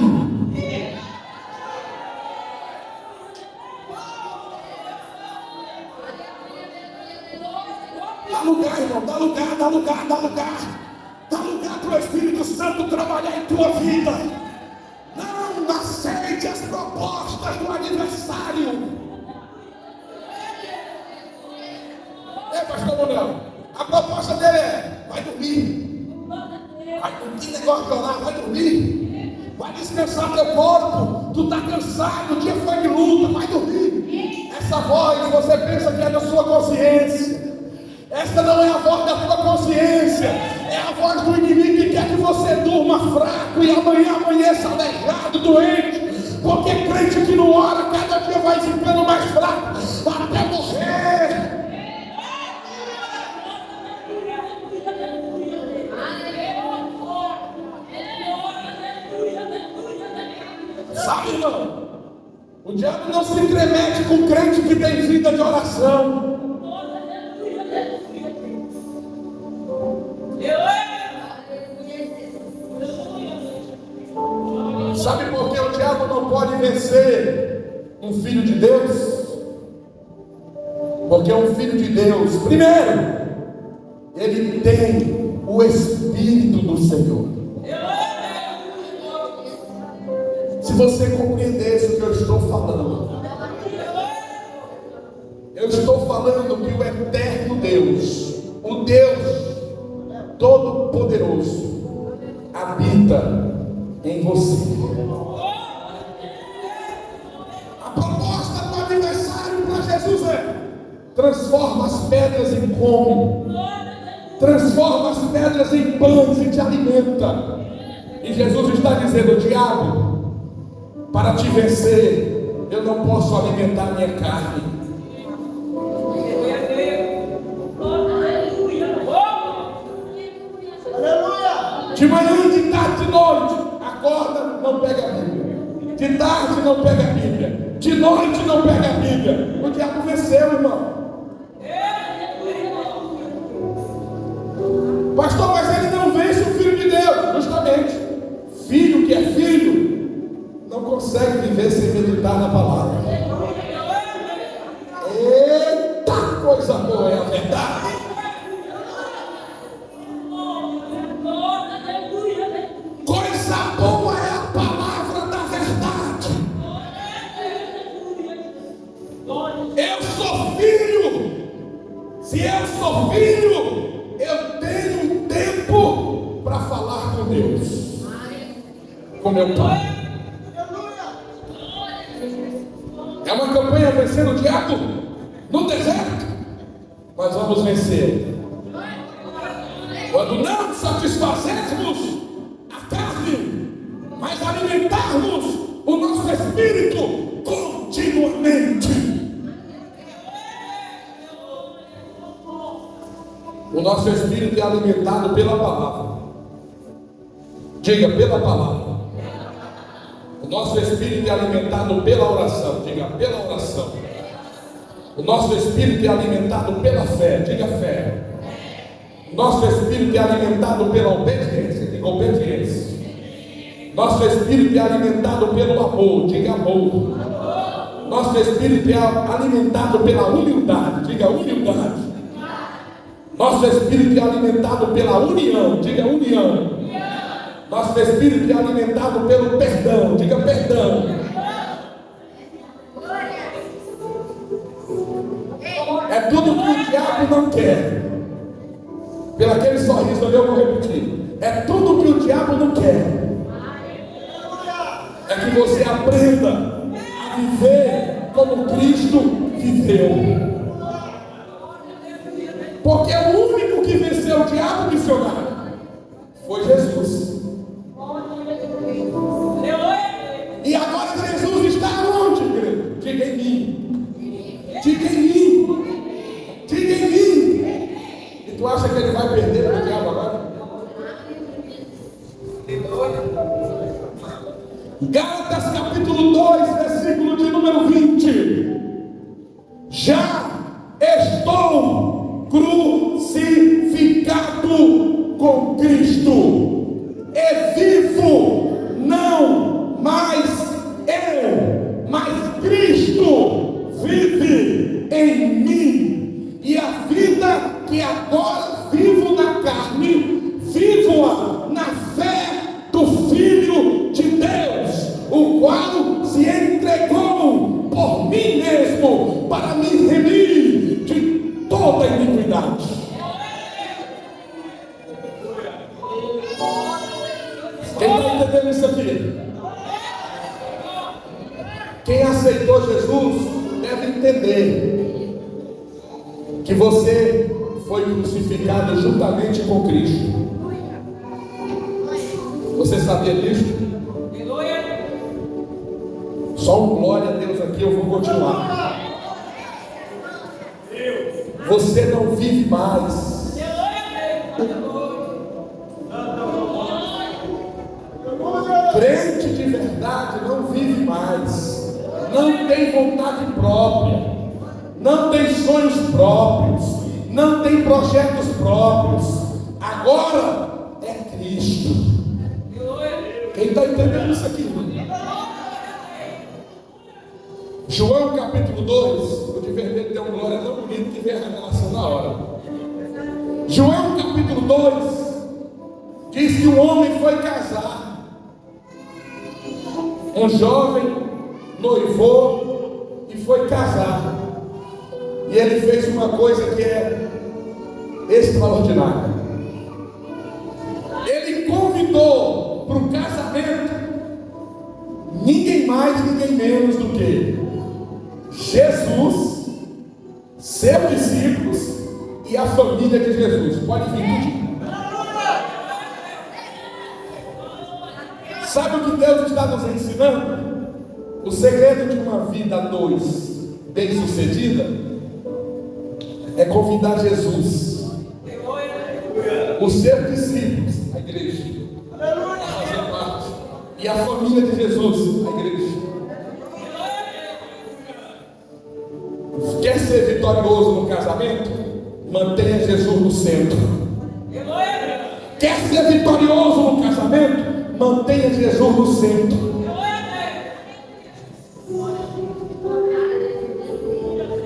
Dá lugar, irmão, dá lugar, dá lugar, dá lugar. Dá lugar para o Espírito Santo trabalhar em tua vida. Não aceite as propostas do adversário. Ei, pastor Manuel, a proposta dele é: vai dormir. Vai dormir, negócio de orar, vai dormir. Vai descansar teu corpo. Tu está cansado, o dia foi de luta, vai dormir. Essa voz você pensa que é da sua consciência. Essa não é a voz da tua consciência. É a voz do inimigo que quer que você durma fraco e amanhã amanheça aleijado, doente. Porque crente que não ora, cada dia vai ficando mais fraco até morrer. Sabe, irmão? O diabo não se intromete com crente que tem vida de oração. Sabe por que o diabo não pode vencer um filho de Deus? Porque um filho de Deus, primeiro, ele tem o Espírito do Senhor. Se você compreendesse o que eu estou falando, eu estou falando que o eterno Deus, o Deus Todo-Poderoso, habita em você. A proposta do aniversário para Jesus é: transforma as pedras em come, transforma as pedras em pães e te alimenta. E Jesus está dizendo: diabo, para te vencer, eu não posso alimentar minha carne. De manhã, de tarde, de noite, acorda, não pega a Bíblia. De tarde, não pega a Bíblia. De noite, não pega a Bíblia. O diabo venceu, irmão. Pastor, mas ele não vence o Filho de Deus. Justamente. Filho que é filho não consegue viver sem meditar na palavra. Eita, coisa boa é a verdade. Coisa boa é a palavra da verdade. Eu sou filho. Se eu sou filho, eu tenho tempo para falar com Deus, com meu Pai. É uma campanha vencendo o diabo no deserto. Nós vamos vencer quando não satisfazermos a carne, mas alimentarmos o nosso espírito continuamente. O nosso espírito é alimentado pela palavra. Diga, pela palavra. O nosso espírito é alimentado pela oração. Diga, pela oração. O nosso espírito é alimentado pela fé. Diga, fé. O nosso espírito é alimentado pela obediência. Diga, obediência. Nosso espírito é alimentado pelo amor. Diga, amor. Nosso espírito é alimentado pela humildade. Diga, humildade. Nosso espírito é alimentado pela união. Diga, união. Nosso espírito é alimentado pelo perdão. Diga, perdão. É tudo que o diabo não quer. Pelo aquele sorriso ali eu vou repetir. É tudo que o diabo não quer. É que você aprenda a viver como Cristo viveu. Porque o único que venceu o diabo, missionário, foi Jesus. E agora Jesus está onde, igreja? Diga em mim. Diga em mim. Diga em mim. E tu acha que ele vai perder para o diabo agora? Gálatas capítulo 2, versículo de número 20. Já estou crucificado com Cristo, e vivo não mais eu, mas Cristo vive em mim. E a vida que agora vivo na carne, vivo-a na fé do Filho de Deus, o qual se entregou por mim mesmo para me remir de toda iniquidade. Quem está entendendo isso aqui? Quem aceitou Jesus deve entender que você foi crucificado juntamente com Cristo. Você sabia disso? Só um glória a Deus aqui, eu vou continuar. Você não vive mais. Crente de verdade não vive mais. Não tem vontade própria. Não tem sonhos próprios. Não tem projetos próprios. Agora é Cristo. Quem está entendendo isso aqui? João capítulo 2, o de vermelho tem uma glória tão bonita que vem a revelação na hora. João capítulo 2 diz que um homem foi casar. Um jovem noivou e foi casar. E ele fez uma coisa que é extraordinária. Ele convidou para o casamento ninguém mais, ninguém menos do que Jesus, seus discípulos e a família de Jesus. Pode vir contigo. Sabe o que Deus está nos ensinando? O segredo de uma vida a dois bem sucedida é convidar Jesus, os seus discípulos, a igreja, a fazer parte, e a família de Jesus, a igreja. Quer ser vitorioso no casamento? Mantenha Jesus no centro. Quer ser vitorioso no casamento? Mantenha Jesus no centro.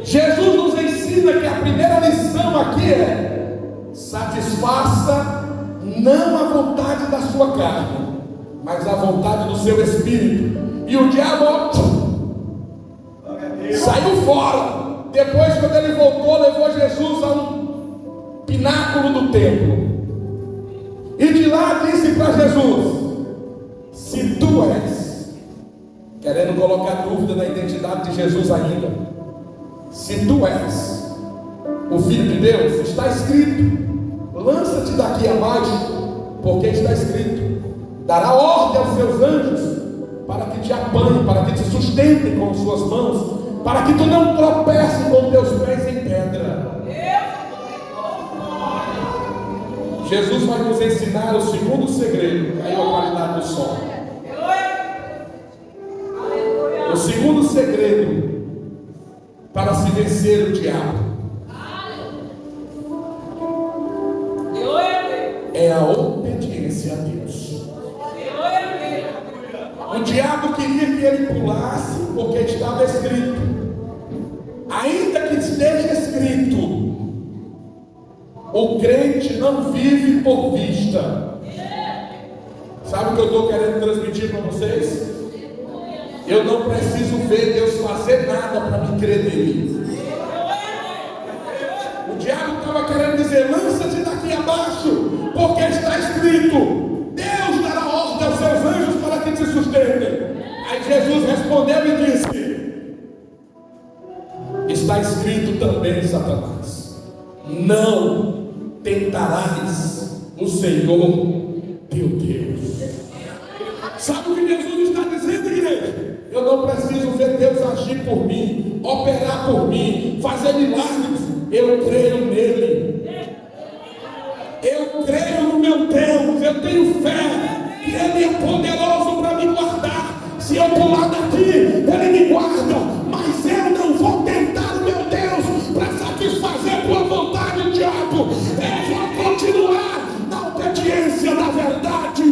Jesus nos ensina que a primeira lição aqui é: satisfaça não a vontade da sua carne, mas a vontade do seu espírito. E o diabo saiu fora. Depois, quando ele voltou, levou Jesus a um pináculo do templo. E de lá disse para Jesus: se tu és, querendo colocar dúvida na identidade de Jesus ainda, se tu és o Filho de Deus, está escrito: lança-te daqui abaixo, porque está escrito: dará ordem aos seus anjos para que te apanhem, para que te sustentem com suas mãos, para que tu não tropece com teus pés em pedra. Jesus vai nos ensinar o segundo segredo. Caiu a qualidade do som. O segundo segredo para se vencer o diabo é a obediência a Deus. O diabo queria que ele pulasse, porque estava escrito. Ainda que esteja escrito, o crente não vive por vista. Sabe o que eu estou querendo transmitir para vocês? Eu não preciso ver Deus fazer nada para me crer nele. O diabo estava querendo dizer: lança-te daqui abaixo, porque está escrito: Deus dará ordem aos seus anjos para que te sustentem. Aí Jesus respondeu e disse: está escrito também, Satanás, não tentarás o Senhor teu Deus. Sabe o que Jesus está dizendo, igreja? Eu não preciso ver Deus agir por mim, operar por mim, fazer milagres. Eu creio nele. Eu creio no meu Deus. Eu tenho fé que Ele é poderoso para me guardar. Se eu pular daqui, Ele me guarda. Mas eu não vou tentar o meu Deus para satisfazer a tua vontade, diabo. Eu vou continuar na obediência da verdade.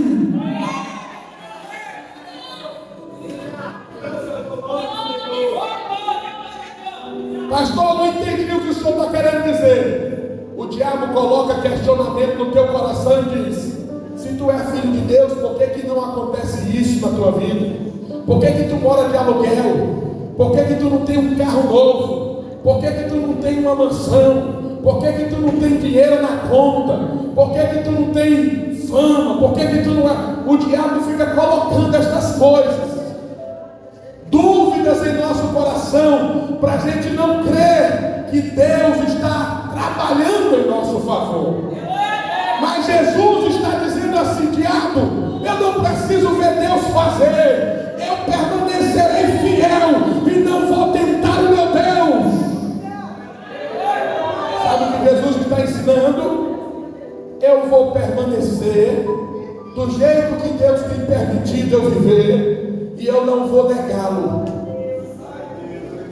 Pastor, não entendi o que o senhor está querendo dizer. O diabo coloca questionamento no teu coração e diz: se tu é filho de Deus, por que não acontece isso na tua vida? Por que tu mora de aluguel? Por que tu não tem um carro novo? Por que tu não tem uma mansão? Por que tu não tem dinheiro na conta? Por que tu não tem fama? Por que tu não é? O diabo fica colocando estas coisas, dúvidas em tentação para a gente não crer que Deus está trabalhando em nosso favor. Mas Jesus está dizendo assim: diabo, eu não preciso ver Deus fazer, eu permanecerei fiel e não vou tentar o meu Deus. Sabe o que Jesus está ensinando? Eu vou permanecer do jeito que Deus tem permitido eu viver, e eu não vou negá-lo.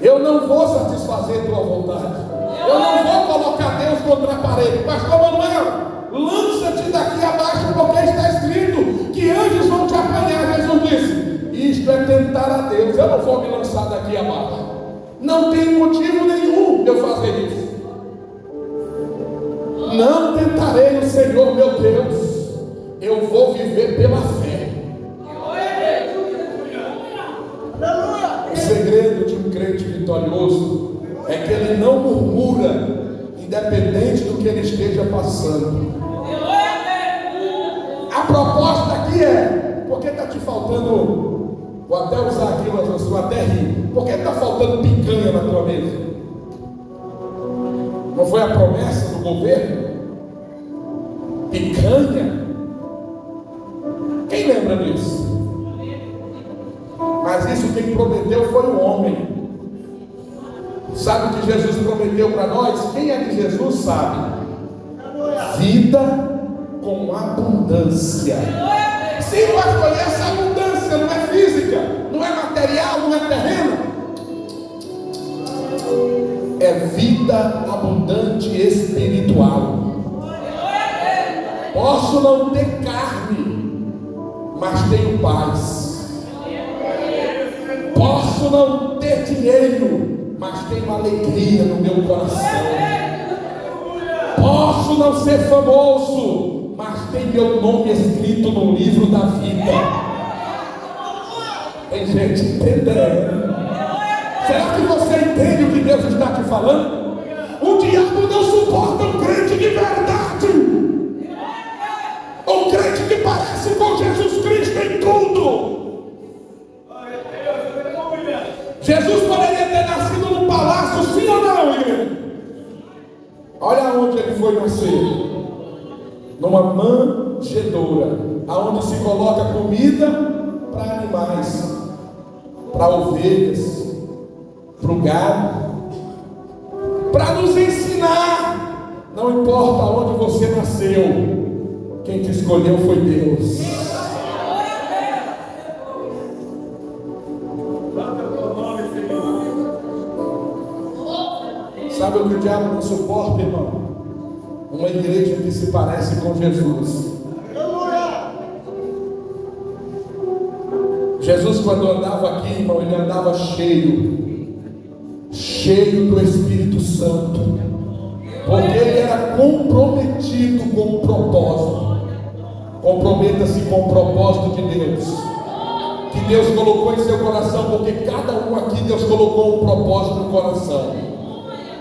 Eu não vou satisfazer tua vontade. Eu não vou colocar Deus contra a parede. Pastor Manuel, lança-te daqui abaixo, porque está escrito que anjos vão te apanhar. Jesus disse: isto é tentar a Deus. Eu não vou me lançar daqui abaixo. Não tem motivo nenhum de eu fazer isso. Não tentarei o Senhor meu Deus. Eu vou viver pela fé. O segredo de um crente vitorioso é que ele não murmura, independente do que ele esteja passando. A proposta aqui é: por que está te faltando? Vou até usar aqui, mas vou até rir. Por que está faltando picanha na tua mesa? Não foi a promessa do governo? Picanha? Quem lembra disso? Mas isso quem prometeu foi o homem. Sabe o que Jesus prometeu para nós? Quem é de Jesus sabe. Vida com abundância. Sim, pastor, e essa abundância não é física, não é material, não é terreno. É vida abundante espiritual. Posso não ter carne, mas tenho paz. Posso não ter dinheiro, mas tenho alegria no meu coração. Posso não ser famoso, mas tem meu nome escrito no livro da vida. Tem gente entendendo? Será que você entende o que Deus está te falando? O diabo não suporta um crente de verdade. Um crente que parece com Jesus Cristo em tudo. Jesus poderia ter nascido num palácio, sim ou não, igreja? Olha onde ele foi nascer. Numa manjedoura, aonde se coloca comida para animais, para ovelhas, para o gado, para nos ensinar. Não importa onde você nasceu, quem te escolheu foi Deus. Sabe o que o diabo não suporta, irmão? Uma igreja que se parece com Jesus. Jesus, quando andava aqui, irmão, ele andava cheio do Espírito Santo, porque ele era comprometido com o propósito. Comprometa-se com o propósito de Deus, que Deus colocou em seu coração, porque cada um aqui Deus colocou um propósito no coração.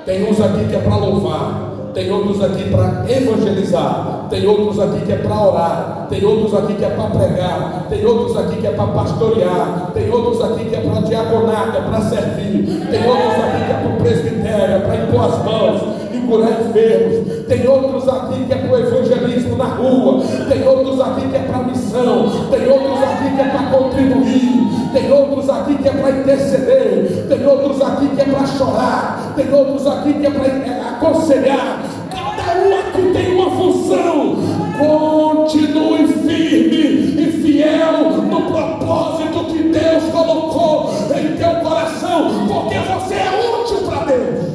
Tem uns aqui que é para louvar, tem outros aqui para evangelizar, tem outros aqui que é para orar, tem outros aqui que é para pregar, tem outros aqui que é para pastorear, tem outros aqui que é para diaconato, é para servir, tem outros aqui que é para o presbitério, é para impor as mãos e curar enfermos, tem outros aqui que é para o evangelismo na rua, tem outros aqui que é para missão, tem outros aqui que é para contribuir, tem outros aqui que é para interceder, tem outros aqui que é para chorar, tem outros aqui que é para aconselhar. Cada um aqui tem uma função. Continue firme e fiel no propósito que Deus colocou em teu coração, porque você é útil para Deus.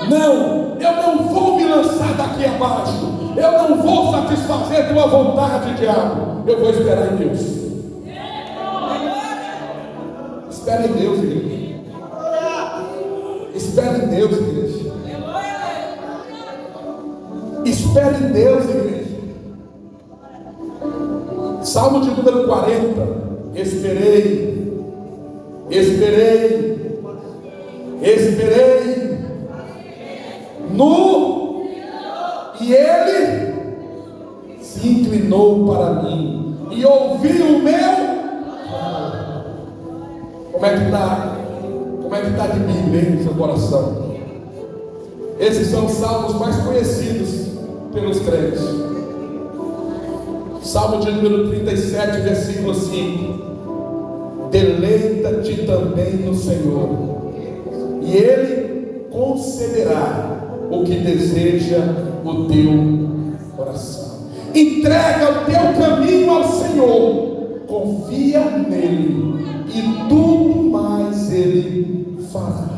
Não, eu não vou me lançar daqui abaixo, eu não vou satisfazer tua vontade, diabo. Eu vou esperar em Deus. Espere em Deus, igreja. Espere em Deus, igreja. Espere em Deus, igreja. Salmo de número 40. Esperei no, e ele se inclinou para mim e ouviu o meu. Como é que está? Como é que está de Bíblia, hein, no seu coração? Esses são os salmos mais conhecidos pelos crentes. Salmo de número 37, versículo 5. Deleita-te também no Senhor, e Ele concederá o que deseja o teu coração. Entrega o teu caminho ao Senhor, confia nele, e tudo mais Ele fará.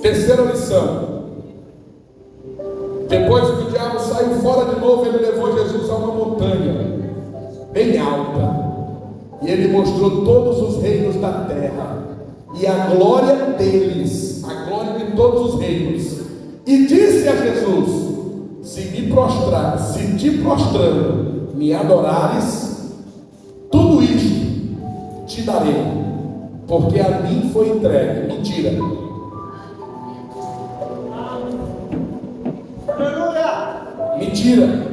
Terceira lição. Depois que o diabo saiu fora de novo, ele levou Jesus a uma montanha bem alta, e ele mostrou todos os reinos da terra e a glória deles, a glória de todos os reinos, e disse a Jesus: se te prostrando me adorares, tudo isto te darei, porque a mim foi entregue. Mentira. Mentira.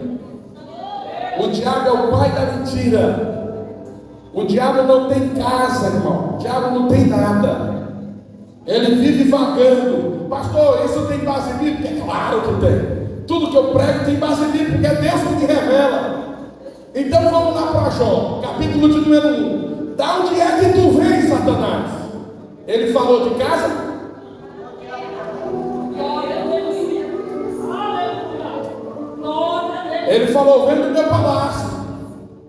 O diabo é o pai da mentira. O diabo não tem casa, irmão. O diabo não tem nada. Ele vive vagando. Pastor, isso tem base bíblica? É claro que tem. Tudo que eu prego tem base bíblica, porque é Deus que te revela. Então vamos lá para Jó, capítulo de número 1. Da onde é que tu vens, Satanás? Ele falou de casa? Ele falou: vem do meu palácio.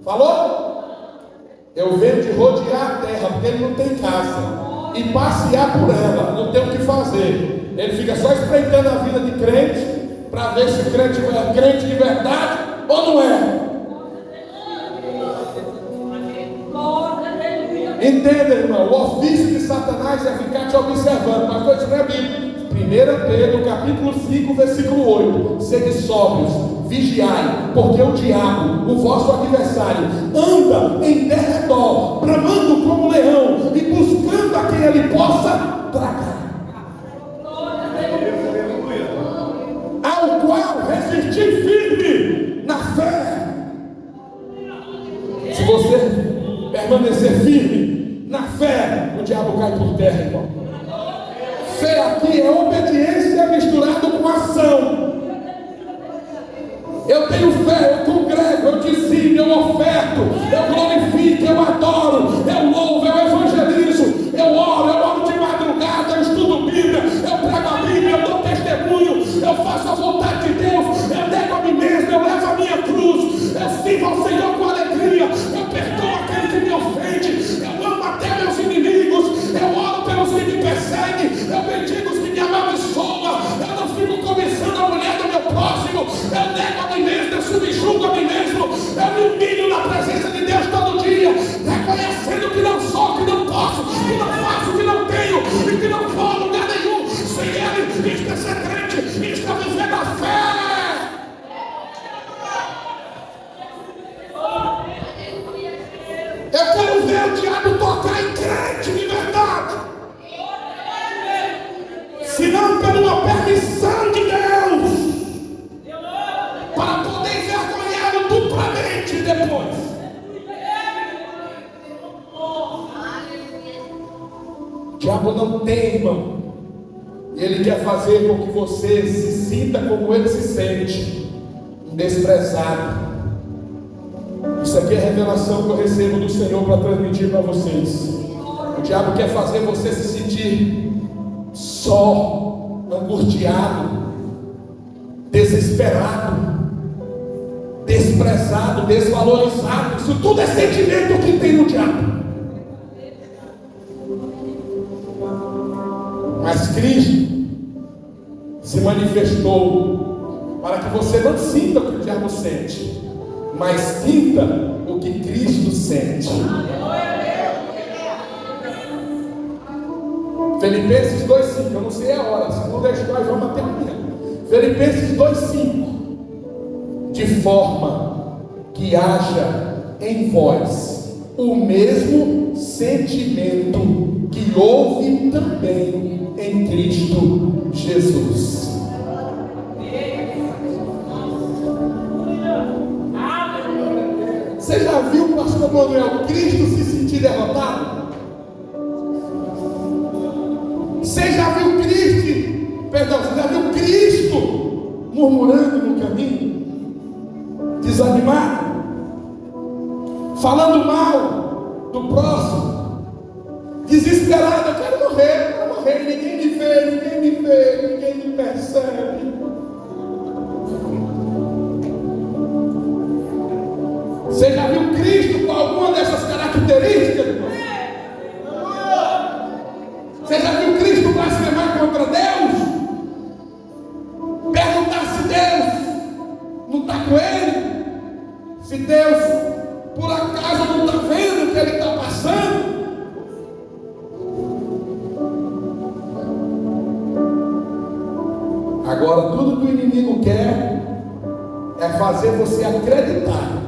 Falou? Eu venho de rodear a terra, porque ele não tem casa, e passear por ela, não tem o que fazer. Ele fica só espreitando a vida de crente, para ver se o crente é crente de verdade ou não é. Entenda, irmão, o ofício de Satanás é ficar te observando, mas coisa não é Bíblia. 1 Pedro capítulo 5, versículo 8. Sede sóbrios, vigiai, porque o diabo, o vosso adversário, anda em derredor, bramando como leão, e buscando a quem ele possa tragar, ao qual resistir firme na fé. Se você permanecer firme na fé, o diabo cai por terra, irmão. Fé aqui é obediência misturada com ação. Eu tenho fé, eu congrego, eu dizimo, eu oferto, eu glorifico, eu adoro, eu louvo, eu evangelizo, eu oro de madrugada, eu estudo Bíblia, eu prego a Bíblia, eu dou testemunho, eu faço a vontade de Deus, eu nego a mim mesmo, eu levo a minha cruz, eu sirvo ao Senhor com alegria, eu perdoo aquele que me ofende, eu amo até meus inimigos, eu oro pelos que me perseguem, eu bendigo os que me amaldiçoam, eu não fico cobiçando a mulher do meu próximo, eu nego a mim mesmo, eu subjugo a mim mesmo, eu me humilho na presença de Deus todo dia, reconhecendo que não sou, que não posso, que não faço, que não tenho e que não vou a lugar nenhum sem Ele. Isto é ser crente, isto é viver na fé. Eu quero ver o diabo tocar em crente de verdade, se não por uma permissão de Deus, para poder envergonhá-lo duplamente depois. O diabo não tem, irmão. Ele quer fazer com que você se sinta como ele se sente, desprezado. Isso aqui é a revelação que eu recebo do Senhor para transmitir para vocês. O diabo quer fazer você se sentir só, angustiado, desesperado, desprezado, desvalorizado. Isso tudo é sentimento que tem no diabo. Mas Cristo se manifestou para que você não sinta o que o diabo sente, mas sinta o que Cristo sente. Filipenses 2,5, eu não sei a hora, se não deixar nós vamos até amanhã. Filipenses 2,5. De forma que haja em vós o mesmo sentimento que houve também em Cristo Jesus. pastor Manuel, Cristo se sentir derrotado? Você já viu Cristo murmurando no caminho, desanimado, falando mal do próximo, desesperado? Eu quero morrer, ninguém me vê, ninguém me percebe. Você já viu Cristo com alguma dessas características, irmão? Você já viu Cristo blasfemar contra Deus? Perguntar se Deus não está com ele? Se Deus, por acaso, não está vendo o que ele está passando? Agora, tudo que o inimigo quer é fazer você acreditar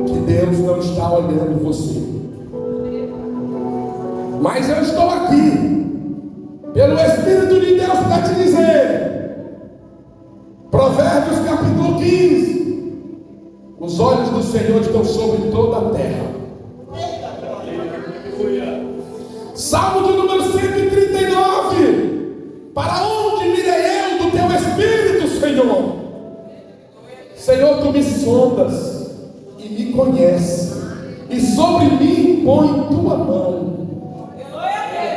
que Deus não está olhando você. Mas eu estou aqui, pelo Espírito de Deus, para te dizer, Provérbios capítulo 15, os olhos do Senhor estão sobre toda a terra. Salmo de número 139, para onde mirei eu do teu Espírito, Senhor? Senhor, tu me sondas e me conheces, e sobre mim põe tua mão.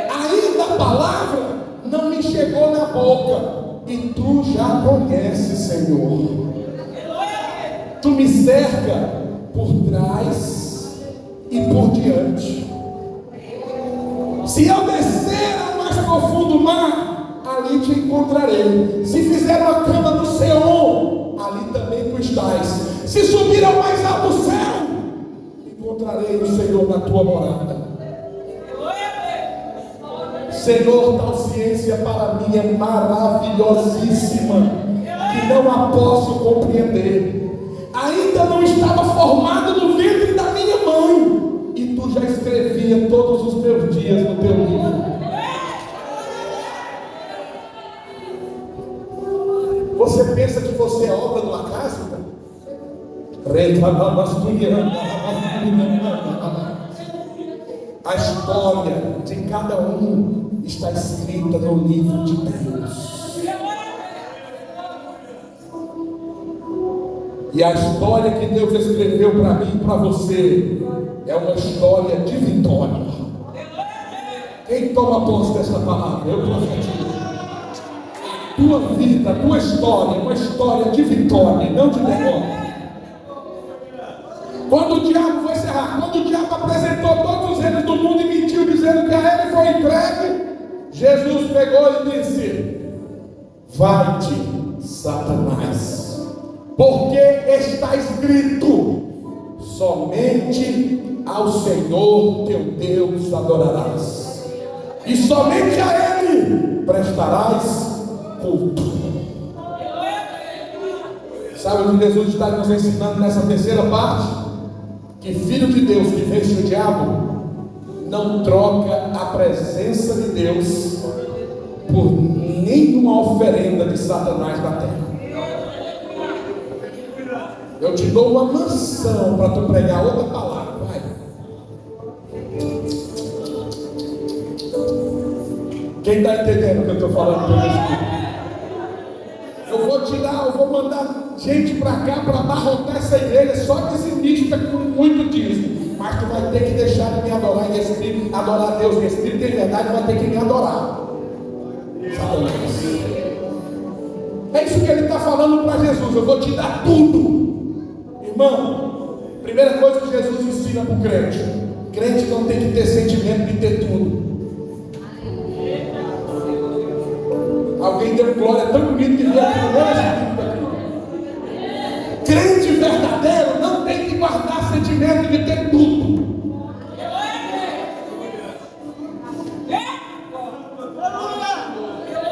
Ainda a palavra não me chegou na boca, e tu já conheces, Senhor. Tu me cerca por trás e por diante. Se eu descer ao mais profundo mar, ali te encontrarei. Se fizer uma cama no Seol, ali também tu estás. Se subir ao mais alto céu, encontrarei o Senhor na tua morada. Senhor, tal ciência para mim é maravilhosíssima, que não a posso compreender. Ainda não estava formado no ventre da minha mãe, e tu já escrevia todos os meus dias no teu livro. Você pensa que você é obra do acaso? A história de cada um está escrita no livro de Deus. E a história que Deus escreveu para mim e para você é uma história de vitória. Quem toma posse dessa palavra? Eu profetizo. Tua vida, tua história é uma história de vitória, não de derrota. Quando o diabo apresentou todos os reinos do mundo e mentiu, dizendo que a ele foi entregue, Jesus pegou e disse: vai-te, Satanás, porque está escrito: somente ao Senhor teu Deus adorarás, e somente a Ele prestarás culto. Sabe o que Jesus está nos ensinando nessa terceira parte? Que filho de Deus que vence o diabo não troca a presença de Deus por nenhuma oferenda de Satanás na terra. Eu te dou uma mansão para tu pregar outra palavra, vai. Quem está entendendo o que eu estou falando para você? Eu vou mandar gente para cá para abarrotar essa igreja só dizimista com muito dízimo. Mas tu vai ter que deixar de me adorar em espírito, adorar a Deus em espírito, em verdade vai ter que me adorar. Satanás. É isso que ele está falando para Jesus. Eu vou te dar tudo. Irmão, primeira coisa que Jesus ensina para o crente: crente não tem que ter sentimento de ter tudo. Alguém deu glória tão bonita que veio aqui no meu espírito aqui. Crente verdadeiro não tem que guardar sentimento de ter tudo.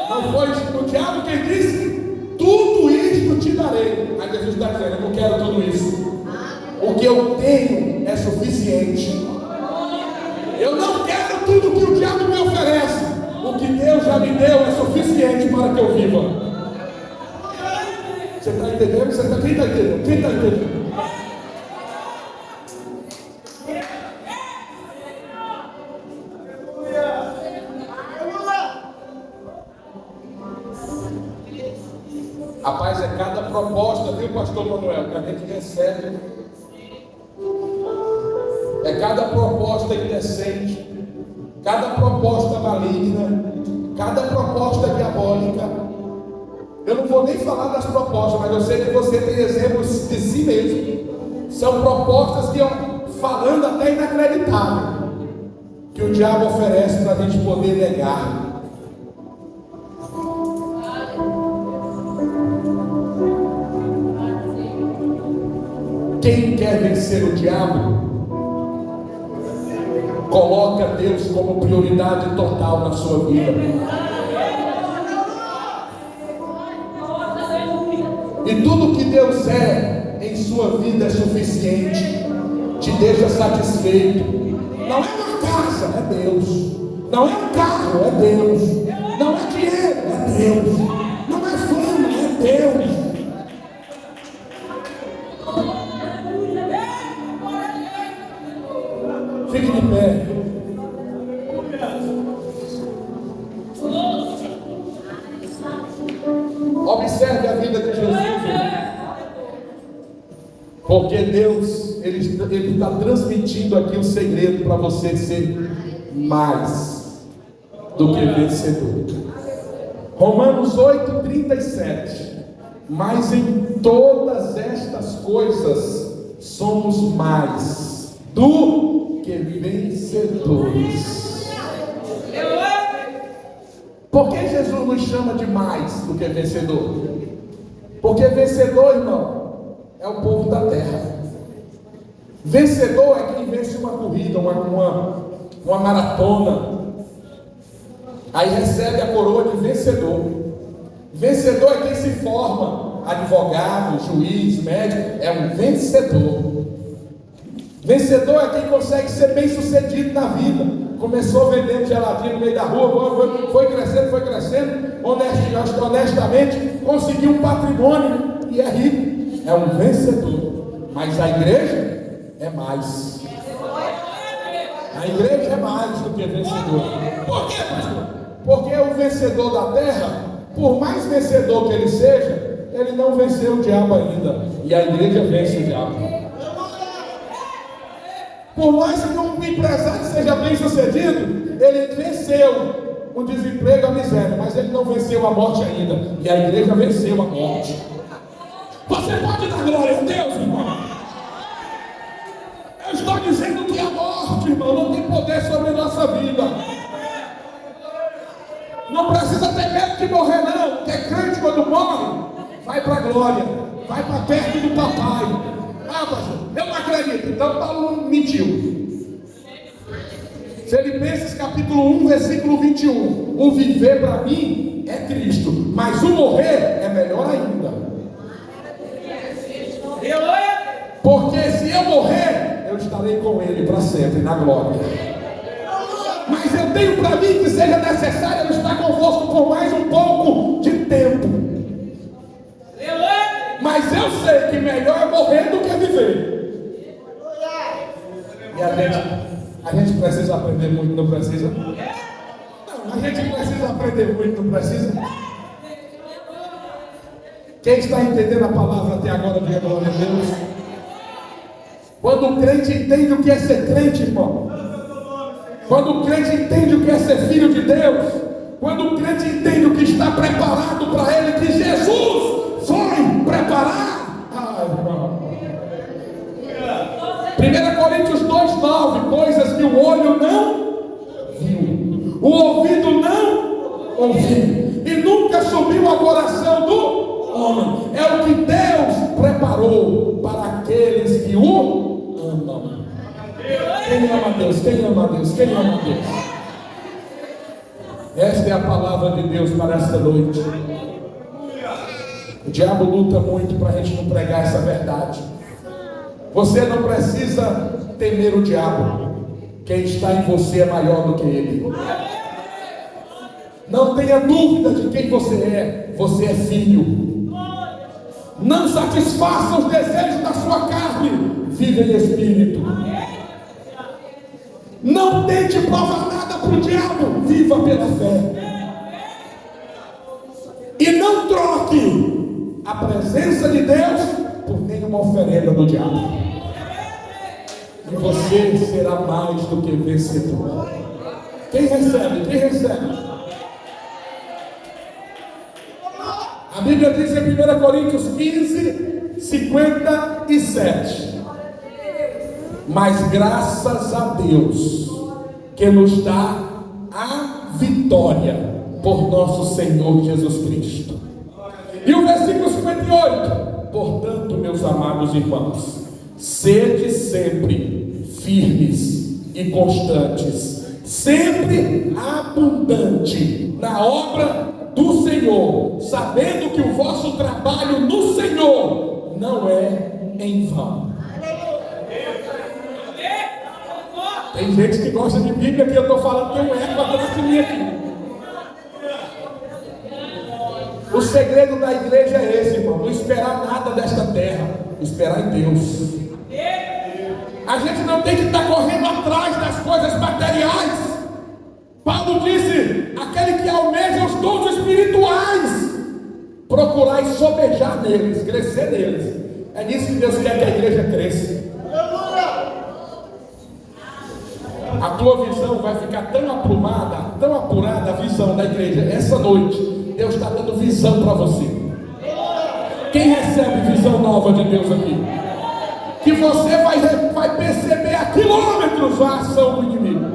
Não foi o diabo quem disse: tudo isto te darei. Aí Jesus está dizendo: eu não quero tudo isso. O que eu tenho é suficiente. Eu não quero tudo que o diabo me oferece. O que Deus já me deu é suficiente para que eu viva. Você está entendendo? Quem está entendendo? Quem está entendendo? A paz é cada proposta, viu, pastor Manuel, que a gente recebe. É cada proposta indecente, cada proposta maligna, cada proposta diabólica. Eu não vou nem falar das propostas, mas eu sei que você tem exemplos de si mesmo. São propostas que, falando até inacreditável, que o diabo oferece para a gente poder negar. Quem quer vencer o diabo, coloca Deus como prioridade total na sua vida. E tudo que Deus é em sua vida é suficiente, te deixa satisfeito. Não é uma casa, é Deus. Não é um carro, é Deus. Não é dinheiro, é Deus. Não é fama, é Deus. Fique de pé. Observe a vida de Jesus. Porque Deus, Ele está transmitindo aqui um segredo para você ser mais do que vencedor. Romanos 8:37. Mas em todas estas coisas somos mais do que vencedores. Por que Jesus nos chama de mais do que vencedor? Porque vencedor, irmão, é o povo da terra. Vencedor é quem vence uma corrida, uma maratona, aí recebe a coroa de vencedor. Vencedor é quem se forma, advogado, juiz, médico, é um vencedor. Vencedor é quem consegue ser bem sucedido na vida. Começou vendendo geladinho no meio da rua, foi crescendo, honestamente, conseguiu um patrimônio e é rico. É um vencedor. Mas a igreja é mais. A igreja é mais do que vencedor. Por quê, pastor? Porque o vencedor da terra, por mais vencedor que ele seja, ele não venceu o diabo ainda. E a igreja vence o diabo. Por mais que um empresário seja bem sucedido, ele venceu o desemprego, a miséria, mas ele não venceu a morte ainda. E a igreja venceu a morte. Você pode dar glória a Deus, irmão? Eu estou dizendo que a morte, irmão, não tem poder sobre a nossa vida. Não precisa ter medo de morrer, não. Porque crente, quando morre, vai para a glória, vai para perto do papai. Ah, pastor, eu não acredito. Então Paulo mentiu. Filipenses capítulo 1, versículo 21. O viver para mim é Cristo, mas o morrer é melhor ainda. Porque se eu morrer, eu estarei com Ele para sempre na glória. Mas eu tenho para mim que seja necessário eu estar convosco por mais um pouco de tempo. Mas eu sei que melhor é morrer do que viver. E a gente precisa aprender muito, não precisa? Não, a gente precisa aprender muito, não precisa? Quem está entendendo a palavra até agora, diga glória a Deus. Quando o crente entende o que é ser crente, irmão. Quando o crente entende o que é ser filho de Deus. Quando o crente entende o que está preparado para ele, que Jesus foi preparar. Ah, irmão. 1 Coríntios 2:9. Coisas que o olho não viu, o ouvido não ouviu, e nunca subiu ao coração do homem. É o que Deus preparou para aqueles que o amam. Quem ama a Deus? Quem ama a Deus? Quem ama a Deus? Esta é a palavra de Deus para esta noite. O diabo luta muito para a gente não pregar essa verdade. Você não precisa temer o diabo. Quem está em você é maior do que ele. Não tenha dúvida de quem você é. Você é filho. Não satisfaça os desejos da sua carne. Viva em espírito. Não tente provar nada para o diabo. Viva pela fé. E não troque presença de Deus por nenhuma oferenda do diabo. E você será mais do que vencedor. Quem recebe? Quem recebe? A Bíblia diz em 1 Coríntios 15, 57. Mas graças a Deus que nos dá a vitória por nosso Senhor Jesus Cristo. E o versículo 58. Portanto, meus amados irmãos, sede sempre firmes e constantes, sempre abundante na obra do Senhor, sabendo que o vosso trabalho no Senhor não é em vão. Tem gente que gosta de Bíblia que eu estou falando, tem um eco atrás de mim aqui. O segredo da igreja é esse, irmão: não esperar nada desta terra, esperar em Deus. A gente não tem que estar correndo atrás das coisas materiais. Paulo disse: aquele que almeja os dons espirituais, procurai sobejar neles, crescer neles. É nisso que Deus quer que a igreja cresça. A tua visão vai ficar tão apurada a visão da igreja. Essa noite, Deus está dando visão para você. Quem recebe visão nova de Deus aqui? Que você vai perceber a quilômetros a ação do inimigo.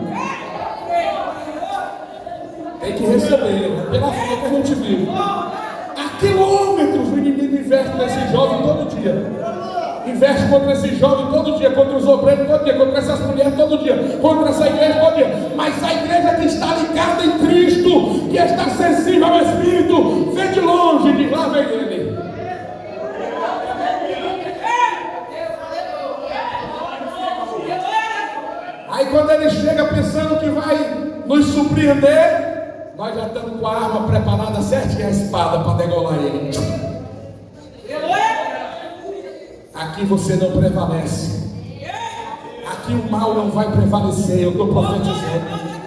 Tem que receber, pela fé que a gente vive. A quilômetros o inimigo investe nesse jovem todo dia. Investe contra esse jovem todo dia, contra os obreiros todo dia, contra essas mulheres todo dia, contra essa igreja todo dia. Mas a igreja que está ligada em Cristo, que está sensível ao Espírito, vê de longe, de lá vem ele. Aí quando ele chega pensando que vai nos surpreender, nós já estamos com a arma preparada certinha, a espada para degolar ele. Aqui você não prevalece. Aqui o mal não vai prevalecer, eu estou profetizando.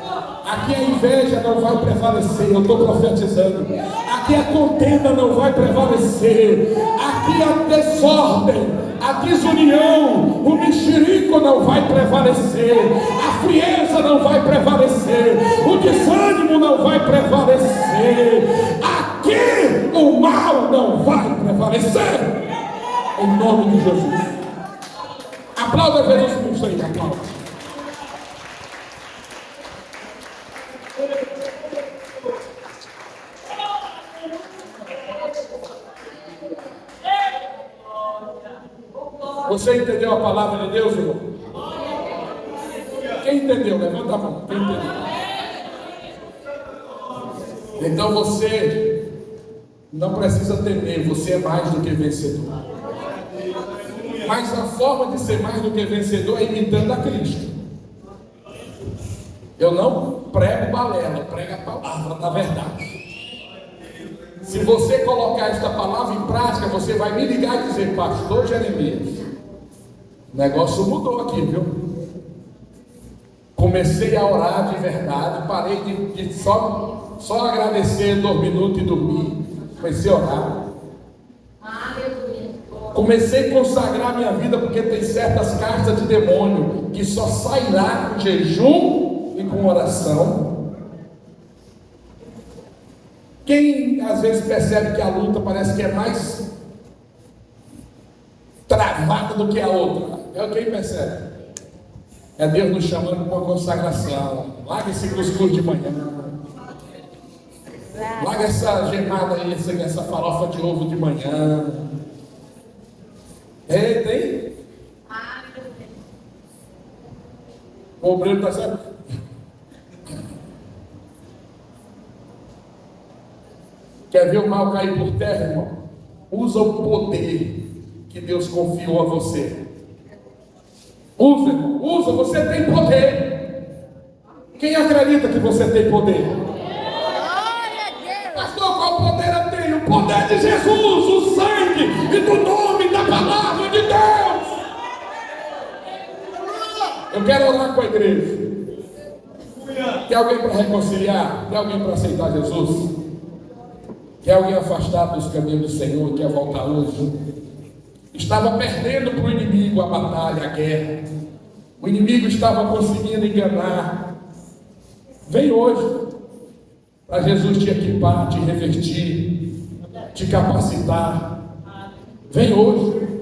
Aqui a inveja não vai prevalecer, eu estou profetizando. Aqui a contenda não vai prevalecer. Aqui a desordem, a desunião, o mexerico não vai prevalecer. A frieza não vai prevalecer. O desânimo não vai prevalecer. Aqui o mal não vai prevalecer. Em nome de Jesus. Aplauda Jesus por isso aí, aplauda. Você entendeu a palavra de Deus, irmão? Quem entendeu? Levanta a mão. Quem entendeu? Então você não precisa temer, você é mais do que vencedor. Mas a forma de ser mais do que vencedor é imitando a Cristo. Eu não prego balela, eu prego a palavra da verdade. Se você colocar esta palavra em prática, você vai me ligar e dizer: Pastor Jeremias, o negócio mudou aqui, viu? Comecei a orar de verdade, parei de só agradecer 2 minutos e dormir. Comecei a orar. Comecei a consagrar minha vida, porque tem certas cartas de demônio que só sairá com jejum e com oração. Quem às vezes percebe que a luta parece que é mais travada do que a outra? É quem percebe? É Deus nos chamando para uma consagração. Larga esse cuscuz de manhã. Larga essa gemada aí, essa farofa de ovo de manhã. Tem? O obreiro está certo? Quer ver o mal cair por terra, irmão? Usa o poder que Deus confiou a você. Usa, irmão. Usa, você tem poder. Quem acredita que você tem poder? Pastor, qual poder eu tenho? O poder de Jesus, o sangue e do nome da palavra de Deus. Eu quero orar com a igreja. Tem alguém para reconciliar? Tem alguém para aceitar Jesus? Quer alguém afastado dos caminhos do Senhor, quer voltar hoje? Estava perdendo para o inimigo a batalha, a guerra. O inimigo estava conseguindo enganar. Vem hoje, para Jesus te equipar, te revestir, te capacitar. Vem hoje.